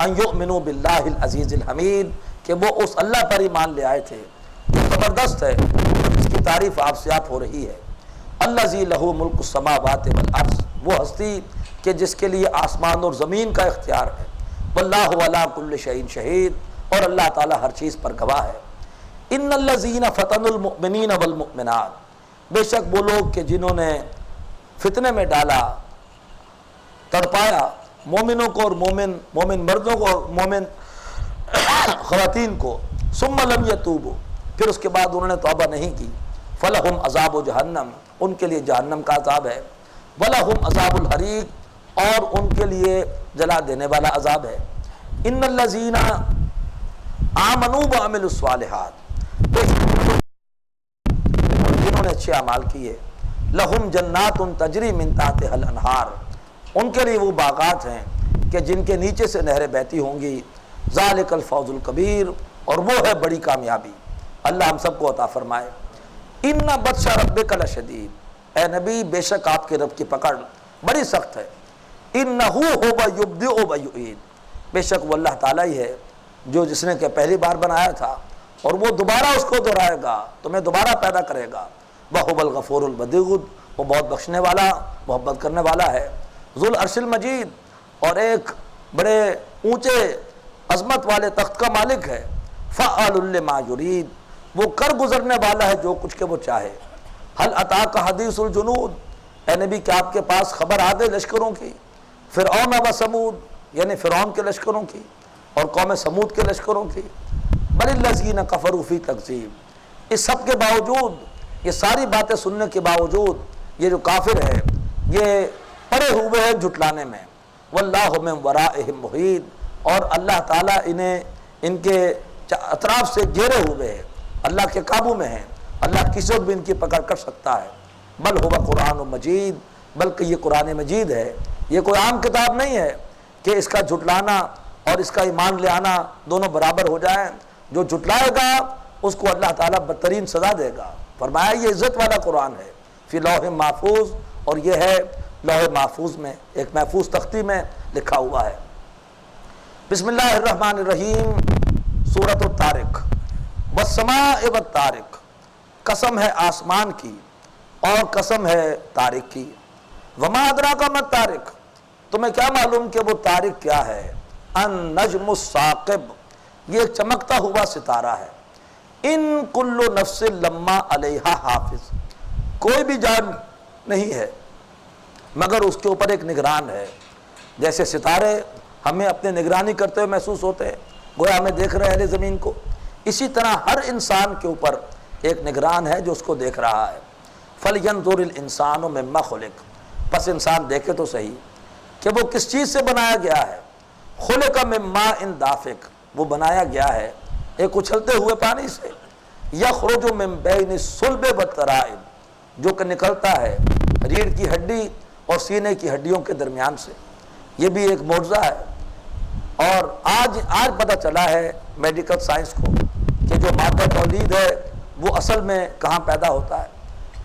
ان یؤمنوا باللہ العزیز الحمید، کہ وہ اس اللہ پر ایمان لے آئے تھے جو زبردست ہے، جس کی تعریف آپ سے آپ ہو رہی ہے۔ الذی لہ ملک السماوات والارض، وہ ہستی کہ جس کے لیے آسمان اور زمین کا اختیار ہے۔ واللہ علی کل شیء شہید، اور اللہ تعالیٰ ہر چیز پر گواہ ہے۔ ان الذین فتنوا المؤمنین والمؤمنات، بے شک وہ لوگ کہ جنہوں نے فتنے میں ڈالا، تڑپایا مومنوں کو اور مومن مردوں کو اور مومن خواتین کو، ثم لم یتوبوا، پھر اس کے بعد انہوں نے توبہ نہیں کی، فلہم عذاب جہنم، ان کے لیے جہنم کا عذاب ہے، ولہم عذاب الحریق، اور ان کے لیے جلا دینے والا عذاب ہے۔ ان الذین آمنوا وعملوا الصالحات، جنہوں نے اچھے اعمال کیے، لہم جنات تجری من تحتها الانہار، ان کے لیے وہ باغات ہیں کہ جن کے نیچے سے نہریں بہتی ہوں گی، ذالک الفوز الکبیر، اور وہ ہے بڑی کامیابی۔ اللہ ہم سب کو عطا فرمائے۔ ان بطش ربک لشدید، اے نبی بے شک آپ کے رب کی پکڑ بڑی سخت ہے۔ انہ هو یبدئ و یعید، بے شک وہ اللہ تعالیٰ ہی ہے جو جس نے کہ پہلی بار بنایا تھا اور وہ دوبارہ اس کو دہرائے گا، تمہیں دوبارہ پیدا کرے گا۔ وَهُوَ الْغَفُورُ الْوَدُودُ، وہ بہت بخشنے والا محبت کرنے والا ہے۔ ذو العرش المجید، اور ایک بڑے اونچے عظمت والے تخت کا مالک ہے۔ فَعَّالٌ لِّمَا يُرِيدُ، وہ کر گزرنے والا ہے جو کچھ کہ وہ چاہے۔ هَلْ أَتَاكَ حَدِيثُ الْجُنُودِ، اے نبی کیا آپ کے پاس خبر آ گئی لشکروں کی، فرعون و سمود، یعنی فرعون کے لشکروں کی اور قوم سمود کے لشکروں کی۔ بل الذین کفروا فی تکذیب، اس سب کے باوجود، یہ ساری باتیں سننے کے باوجود، یہ جو کافر ہے یہ پڑے ہوئے ہیں جھٹلانے میں۔ واللہ من ورائہم محیط، اور اللہ تعالیٰ انہیں ان کے اطراف سے گھیرے ہوئے ہیں، اللہ کے قابو میں ہیں، اللہ کسی وقت بھی ان کی پکڑ کر سکتا ہے۔ بل ہوا قرآن مجید، بلکہ یہ قرآن مجید ہے، یہ کوئی عام کتاب نہیں ہے کہ اس کا جھٹلانا اور اس کا ایمان لے آنا دونوں برابر ہو جائیں۔ جو جھٹلائے گا اس کو اللہ تعالیٰ بدترین سزا دے گا۔ فرمایا یہ عزت والا قرآن ہے، فی لوح محفوظ، اور یہ ہے لوح محفوظ میں، ایک محفوظ تختی میں لکھا ہوا ہے۔ بسم اللہ الرحمن الرحیم۔ سورۃ الطارق۔ والسماء والطارق، قسم ہے آسمان کی اور قسم ہے طارق کی۔ وما ادراک ما الطارق، تمہیں کیا معلوم کہ وہ طارق کیا ہے؟ النجم الثاقب، یہ ایک چمکتا ہوا ستارہ ہے۔ ان کل نفس لما علیہا حافظ، کوئی بھی جان نہیں ہے مگر اس کے اوپر ایک نگران ہے۔ جیسے ستارے ہمیں اپنے نگرانی کرتے ہوئے محسوس ہوتے ہیں، گویا ہمیں دیکھ رہے ہیں اہل زمین کو، اسی طرح ہر انسان کے اوپر ایک نگران ہے جو اس کو دیکھ رہا ہے۔ فَلْيَنْظُرِ الْإِنسَانُ مِمَّا خُلِقَ، پس انسان دیکھے تو صحیح کہ وہ کس چیز سے بنایا گیا ہے۔ خُلِقَ مِن مَاءٍ دَافِقٍ، وہ بنایا گیا ہے ایک اچھلتے ہوئے پانی سے۔ يَخْرُجُ مِن بَيْنِ الصُّلْبِ وَالتَّرَائِبِ، جو کہ نکلتا ہے ریڑھ کی ہڈی اور سینے کی ہڈیوں کے درمیان سے۔ یہ بھی ایک معجزہ ہے، اور آج پتہ چلا ہے میڈیکل سائنس کو کہ جو مادہ تولید ہے وہ اصل میں کہاں پیدا ہوتا ہے۔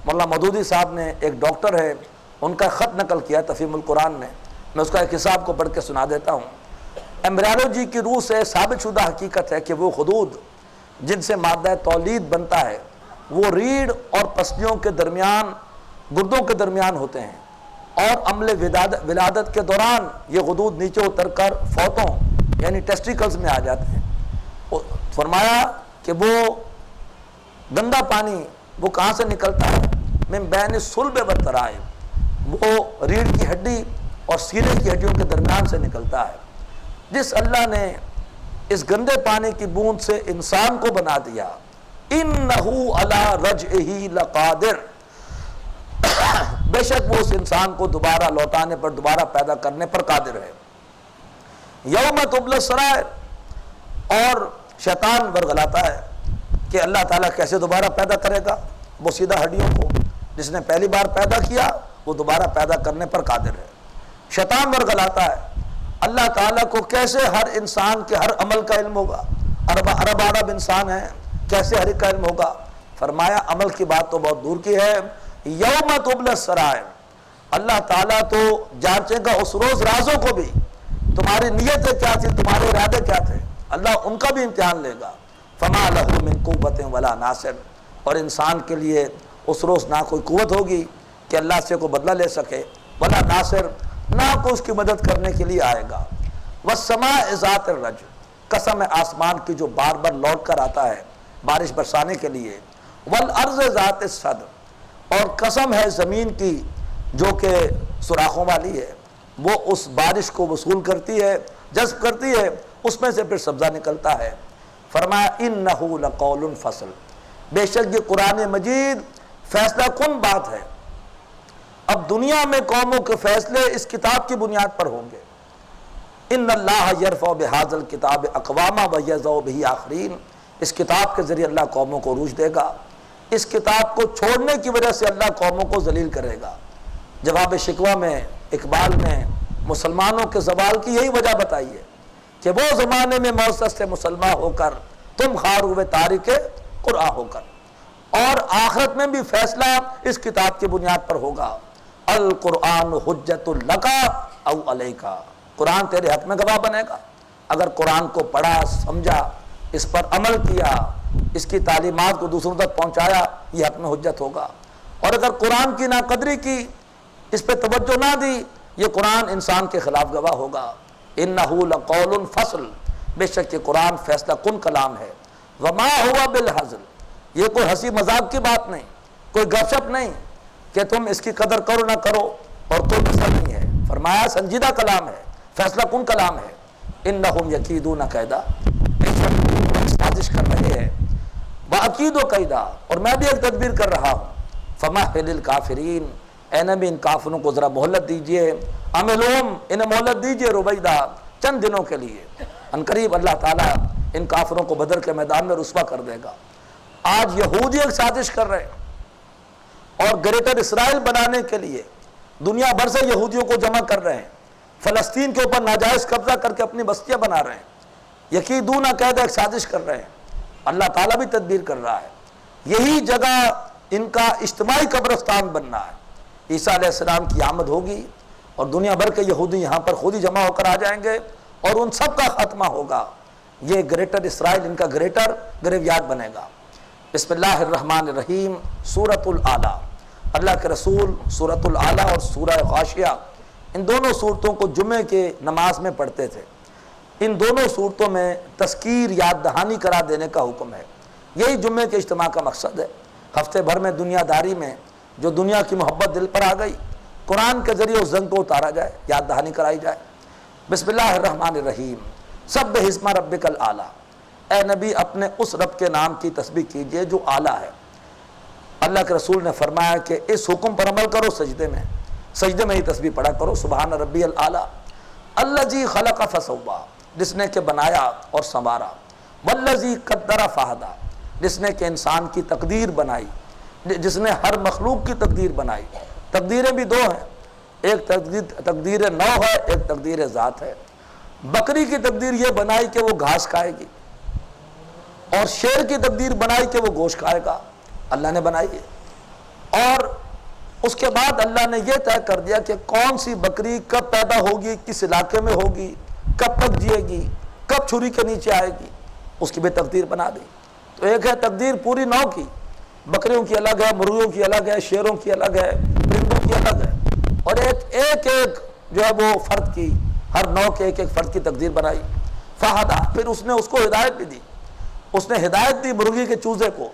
مولانا مودودی صاحب نے، ایک ڈاکٹر ہے، ان کا خط نقل کیا تفہیم القرآن میں اس کا ایک حساب کو پڑھ کے سنا دیتا ہوں۔ ایمبریولوجی کی روح سے ثابت شدہ حقیقت ہے کہ وہ خدود جن سے مادہ تولید بنتا ہے وہ ریڑھ اور پسلیوں کے درمیان، گردوں کے درمیان ہوتے ہیں، اور عمل ولادت کے دوران یہ غدود نیچے اتر کر فوتوں یعنی ٹیسٹیکلز میں آ جاتے ہیں۔ فرمایا کہ وہ گندا پانی وہ کہاں سے نکلتا ہے؟ من بین الصلب والترائب، وہ ریڑھ کی ہڈی اور سینے کی ہڈیوں کے درمیان سے نکلتا ہے۔ جس اللہ نے اس گندے پانی کی بوند سے انسان کو بنا دیا، انہ علی رجعہ لقادر، بے شک وہ اس انسان کو دوبارہ لوٹانے پر، دوبارہ پیدا کرنے پر قادر ہے۔ یوم تبلی السرائر، اور شیطان ورغلاتا ہے کہ اللہ تعالیٰ کیسے دوبارہ پیدا کرے گا وہ سیدھا ہڈیوں کو، جس نے پہلی بار پیدا کیا وہ دوبارہ پیدا کرنے پر قادر ہے۔ شیطان ورغلاتا ہے اللہ تعالیٰ کو کیسے ہر انسان کے ہر عمل کا علم ہوگا، ارب انسان ہیں، کیسے ہر ایک کا علم ہوگا؟ فرمایا عمل کی بات تو بہت دور کی ہے، یوم تبلی السرائر، اللہ تعالیٰ تو جانچے گا اس روز رازوں کو بھی، تمہاری نیتیں کیا تھی، تمہارے ارادے کیا تھے، اللہ ان کا بھی امتحان لے گا۔ فما لہ من قوت ولا ناصر، اور انسان کے لیے اس روز نہ کوئی قوت ہوگی کہ اللہ سے کوئی بدلہ لے سکے، ولا ناصر، نہ کوئی اس کی مدد کرنے کے لیے آئے گا۔ والسماء ذات الرج، قسم ہے آسمان کی جو بار بار لوٹ کر آتا ہے بارش برسانے کے لیے۔ والارض ذات الصدع، اور قسم ہے زمین کی جو کہ سوراخوں والی ہے، وہ اس بارش کو وصول کرتی ہے، جذب کرتی ہے، اس میں سے پھر سبزہ نکلتا ہے۔ فرمایا انہ لقول فصل، بے شک یہ قرآن مجید فیصلہ کن بات ہے۔ اب دنیا میں قوموں کے فیصلے اس کتاب کی بنیاد پر ہوں گے۔ ان اللہ یرفع بہذا الکتاب اقواما ویضع بہ آخرین، اس کتاب کے ذریعے اللہ قوموں کو عروج دے گا، اس کتاب کو چھوڑنے کی وجہ سے اللہ قوموں کو ذلیل کرے گا۔ جواب شکوہ میں اقبال نے مسلمانوں کے زوال کی یہی وجہ بتائی ہے کہ وہ زمانے میں معزز سے مسلمان ہو کر تم خوار ہوئے تارک قرآن ہو کر، اور آخرت میں بھی فیصلہ اس کتاب کی بنیاد پر ہوگا۔ القرآن حجت لک او علیک، قرآن تیرے حق میں گواہ بنے گا۔ اگر قرآن کو پڑھا، سمجھا، اس پر عمل کیا، اس کی تعلیمات کو دوسروں تک پہنچایا، یہ حق میں حجت ہوگا۔ اور اگر قرآن کی ناقدری کی، اس پہ توجہ نہ دی، یہ قرآن انسان کے خلاف گواہ ہوگا۔ انہ لقول فصل، بے شک یہ قرآن فیصلہ کن کلام ہے۔ وما ہوا بالہزل، یہ کوئی ہنسی مذاق کی بات نہیں، کوئی گپ شپ نہیں کہ تم اس کی قدر کرو نہ کرو اور کوئی مسئلہ نہیں ہے۔ فرمایا سنجیدہ کلام ہے، فیصلہ کن کلام ہے۔ انہم یکیدون کیدا، بے شک وہ سازش کر رہے ہیں، واکید و قیدا، اور میں بھی ایک تدبیر کر رہا ہوں۔ فمہل الکافرین، اے نبی ان کافروں کو ذرا مہلت دیجئے، امہلہم، انہیں مہلت دیجئے، رویدہ، چند دنوں کے لیے، عنقریب اللہ تعالیٰ ان کافروں کو بدر کے میدان میں رسوا کر دے گا۔ آج یہودی ایک سازش کر رہے ہیں اور گریٹر اسرائیل بنانے کے لیے دنیا بھر سے یہودیوں کو جمع کر رہے ہیں، فلسطین کے اوپر ناجائز قبضہ کر کے اپنی بستیاں بنا رہے ہیں، یکیدون قید ایک سازش کر رہے ہیں۔ اللہ تعالیٰ بھی تدبیر کر رہا ہے، یہی جگہ ان کا اجتماعی قبرستان بننا ہے۔ عیسیٰ علیہ السلام کی آمد ہوگی اور دنیا بھر کے یہودی یہاں پر خود ہی جمع ہو کر آ جائیں گے اور ان سب کا خاتمہ ہوگا۔ یہ گریٹر اسرائیل ان کا گریٹر گریویارڈ بنے گا۔ بسم اللہ الرحمن الرحیم، سورۃ الاعلیٰ، اللہ کے رسول سورۃ الاعلیٰ اور سورہ غاشیہ، ان دونوں صورتوں کو جمعے کے نماز میں پڑھتے تھے۔ ان دونوں صورتوں میں تذکیر، یاد دہانی کرا دینے کا حکم ہے۔ یہی جمعے کے اجتماع کا مقصد ہے۔ ہفتے بھر میں دنیا داری میں جو دنیا کی محبت دل پر آ گئی، قرآن کے ذریعے اس زنگ کو اتارا جائے، یاد دہانی کرائی جائے۔ بسم اللہ الرحمن الرحیم، سبح اسم ربک الاعلیٰ، اے نبی اپنے اس رب کے نام کی تسبیح کیجئے جو اعلیٰ ہے۔ اللہ کے رسول نے فرمایا کہ اس حکم پر عمل کرو، سجدے میں ہی تسبیح پڑھا کرو، سبحان ربی الاعلیٰ الذی خلق فسویٰ، جس نے کہ بنایا اور سنوارا، والذی قدر فہدیٰ، جس نے کہ انسان کی تقدیر بنائی، جس نے ہر مخلوق کی تقدیر بنائی۔ تقدیریں بھی دو ہیں، ایک تقدیر نو ہے، ایک تقدیر ذات ہے۔ بکری کی تقدیر یہ بنائی کہ وہ گھاس کھائے گی، اور شیر کی تقدیر بنائی کہ وہ گوشت کھائے گا، اللہ نے بنائی ہے۔ اور اس کے بعد اللہ نے یہ طے کر دیا کہ کون سی بکری کب پیدا ہوگی، کس علاقے میں ہوگی، کب تک جیے گی، کب چھری کے نیچے آئے گی، اس کی بھی تقدیر بنا دی۔ تو ایک ہے تقدیر پوری نو کی، بکریوں کی الگ ہے، مرغیوں کی الگ ہے، شیروں کی الگ ہے، پرندوں کی الگ ہے، اور ایک جو ہے وہ فرد کی، ہر نو کے ایک فرد کی تقدیر بنائی۔ فہدیٰ، پھر اس نے اس کو ہدایت بھی دی، اس نے ہدایت دی مرغی کے چوزے کو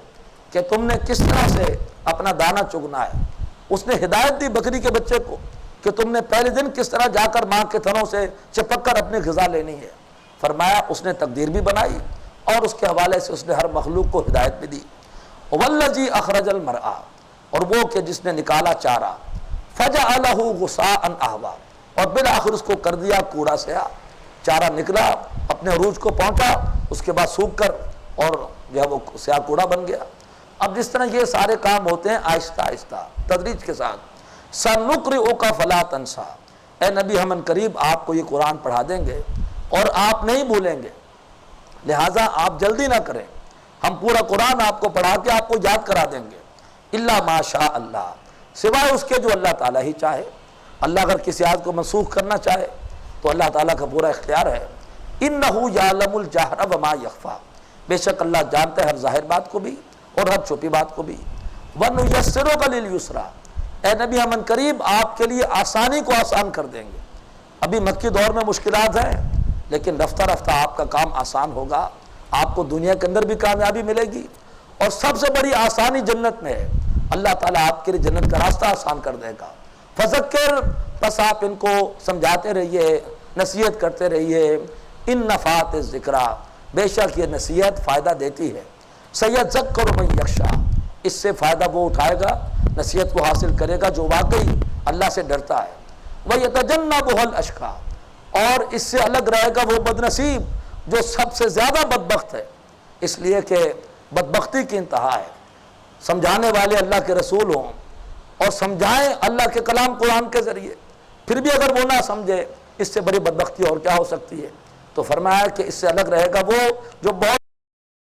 کہ تم نے کس طرح سے اپنا دانہ چگنا ہے، اس نے ہدایت دی بکری کے بچے کو کہ تم نے پہلے دن کس طرح جا کر ماں کے تھنوں سے چپک کر اپنی غذا لینی ہے۔ فرمایا اس نے تقدیر بھی بنائی، اور اس کے حوالے سے اس نے ہر مخلوق کو ہدایت بھی دی۔ والذی اخرج المرعیٰ، اور وہ کہ جس نے نکالا چارہ، فجعلہ غثاء احوا، اور بالآخر اس کو کر دیا کوڑا سیاہ۔ چارہ نکلا، اپنے عروج کو پہنچا، اس کے بعد سوکھ کر اور جو ہے وہ سیاہ کوڑا بن گیا۔ اب جس طرح یہ سارے کام ہوتے ہیں آہستہ آہستہ تدریج کے ساتھ۔ سنقرئک فلا تنسیٰ، اے نبی ہم ان قریب آپ کو یہ قرآن پڑھا دیں گے اور آپ نہیں بھولیں گے، لہٰذا آپ جلدی نہ کریں، ہم پورا قرآن آپ کو پڑھا کے آپ کو یاد کرا دیں گے۔ الا ما شاء اللہ، سوائے اس کے جو اللہ تعالیٰ ہی چاہے۔ اللہ اگر کسی آیت کو منسوخ کرنا چاہے تو اللہ تعالیٰ کا پورا اختیار ہے۔ انہ یعلم الجہر وما یخفیٰ، بے شک اللہ جانتا ہے ہر ظاہر بات کو بھی اور ہر چھپی بات کو بھی۔ وَنُيَسِّرُكَ لِلْيُسْرَىٰ، اے نبی ہم ان قریب آپ کے لیے آسانی کو آسان کر دیں گے۔ ابھی مکی دور میں مشکلات ہیں، لیکن رفتہ رفتہ آپ کا کام آسان ہوگا، آپ کو دنیا کے اندر بھی کامیابی ملے گی، اور سب سے بڑی آسانی جنت میں ہے۔ اللہ تعالیٰ آپ کے لیے جنت کا راستہ آسان کر دے گا۔ فذکر، پس آپ ان کو سمجھاتے رہیے، نصیحت کرتے رہیے۔ ان نفعت الذکریٰ، بے شک یہ نصیحت فائدہ دیتی ہے۔ سیذکر من یخشیٰ، اس سے فائدہ وہ اٹھائے گا، نصیحت کو حاصل کرے گا جو واقعی اللہ سے ڈرتا ہے۔ وَيَتَجَنَّبُهَا الْأَشْقَىٰ، اور اس سے الگ رہے گا وہ بدنصیب جو سب سے زیادہ بدبخت ہے، اس لیے کہ بدبختی کی انتہا ہے۔ سمجھانے والے اللہ کے رسول ہوں اور سمجھائیں اللہ کے کلام قرآن کے ذریعے، پھر بھی اگر وہ نہ سمجھے، اس سے بڑی بدبختی اور کیا ہو سکتی ہے۔ تو فرمایا کہ اس سے الگ رہے گا وہ جو بہت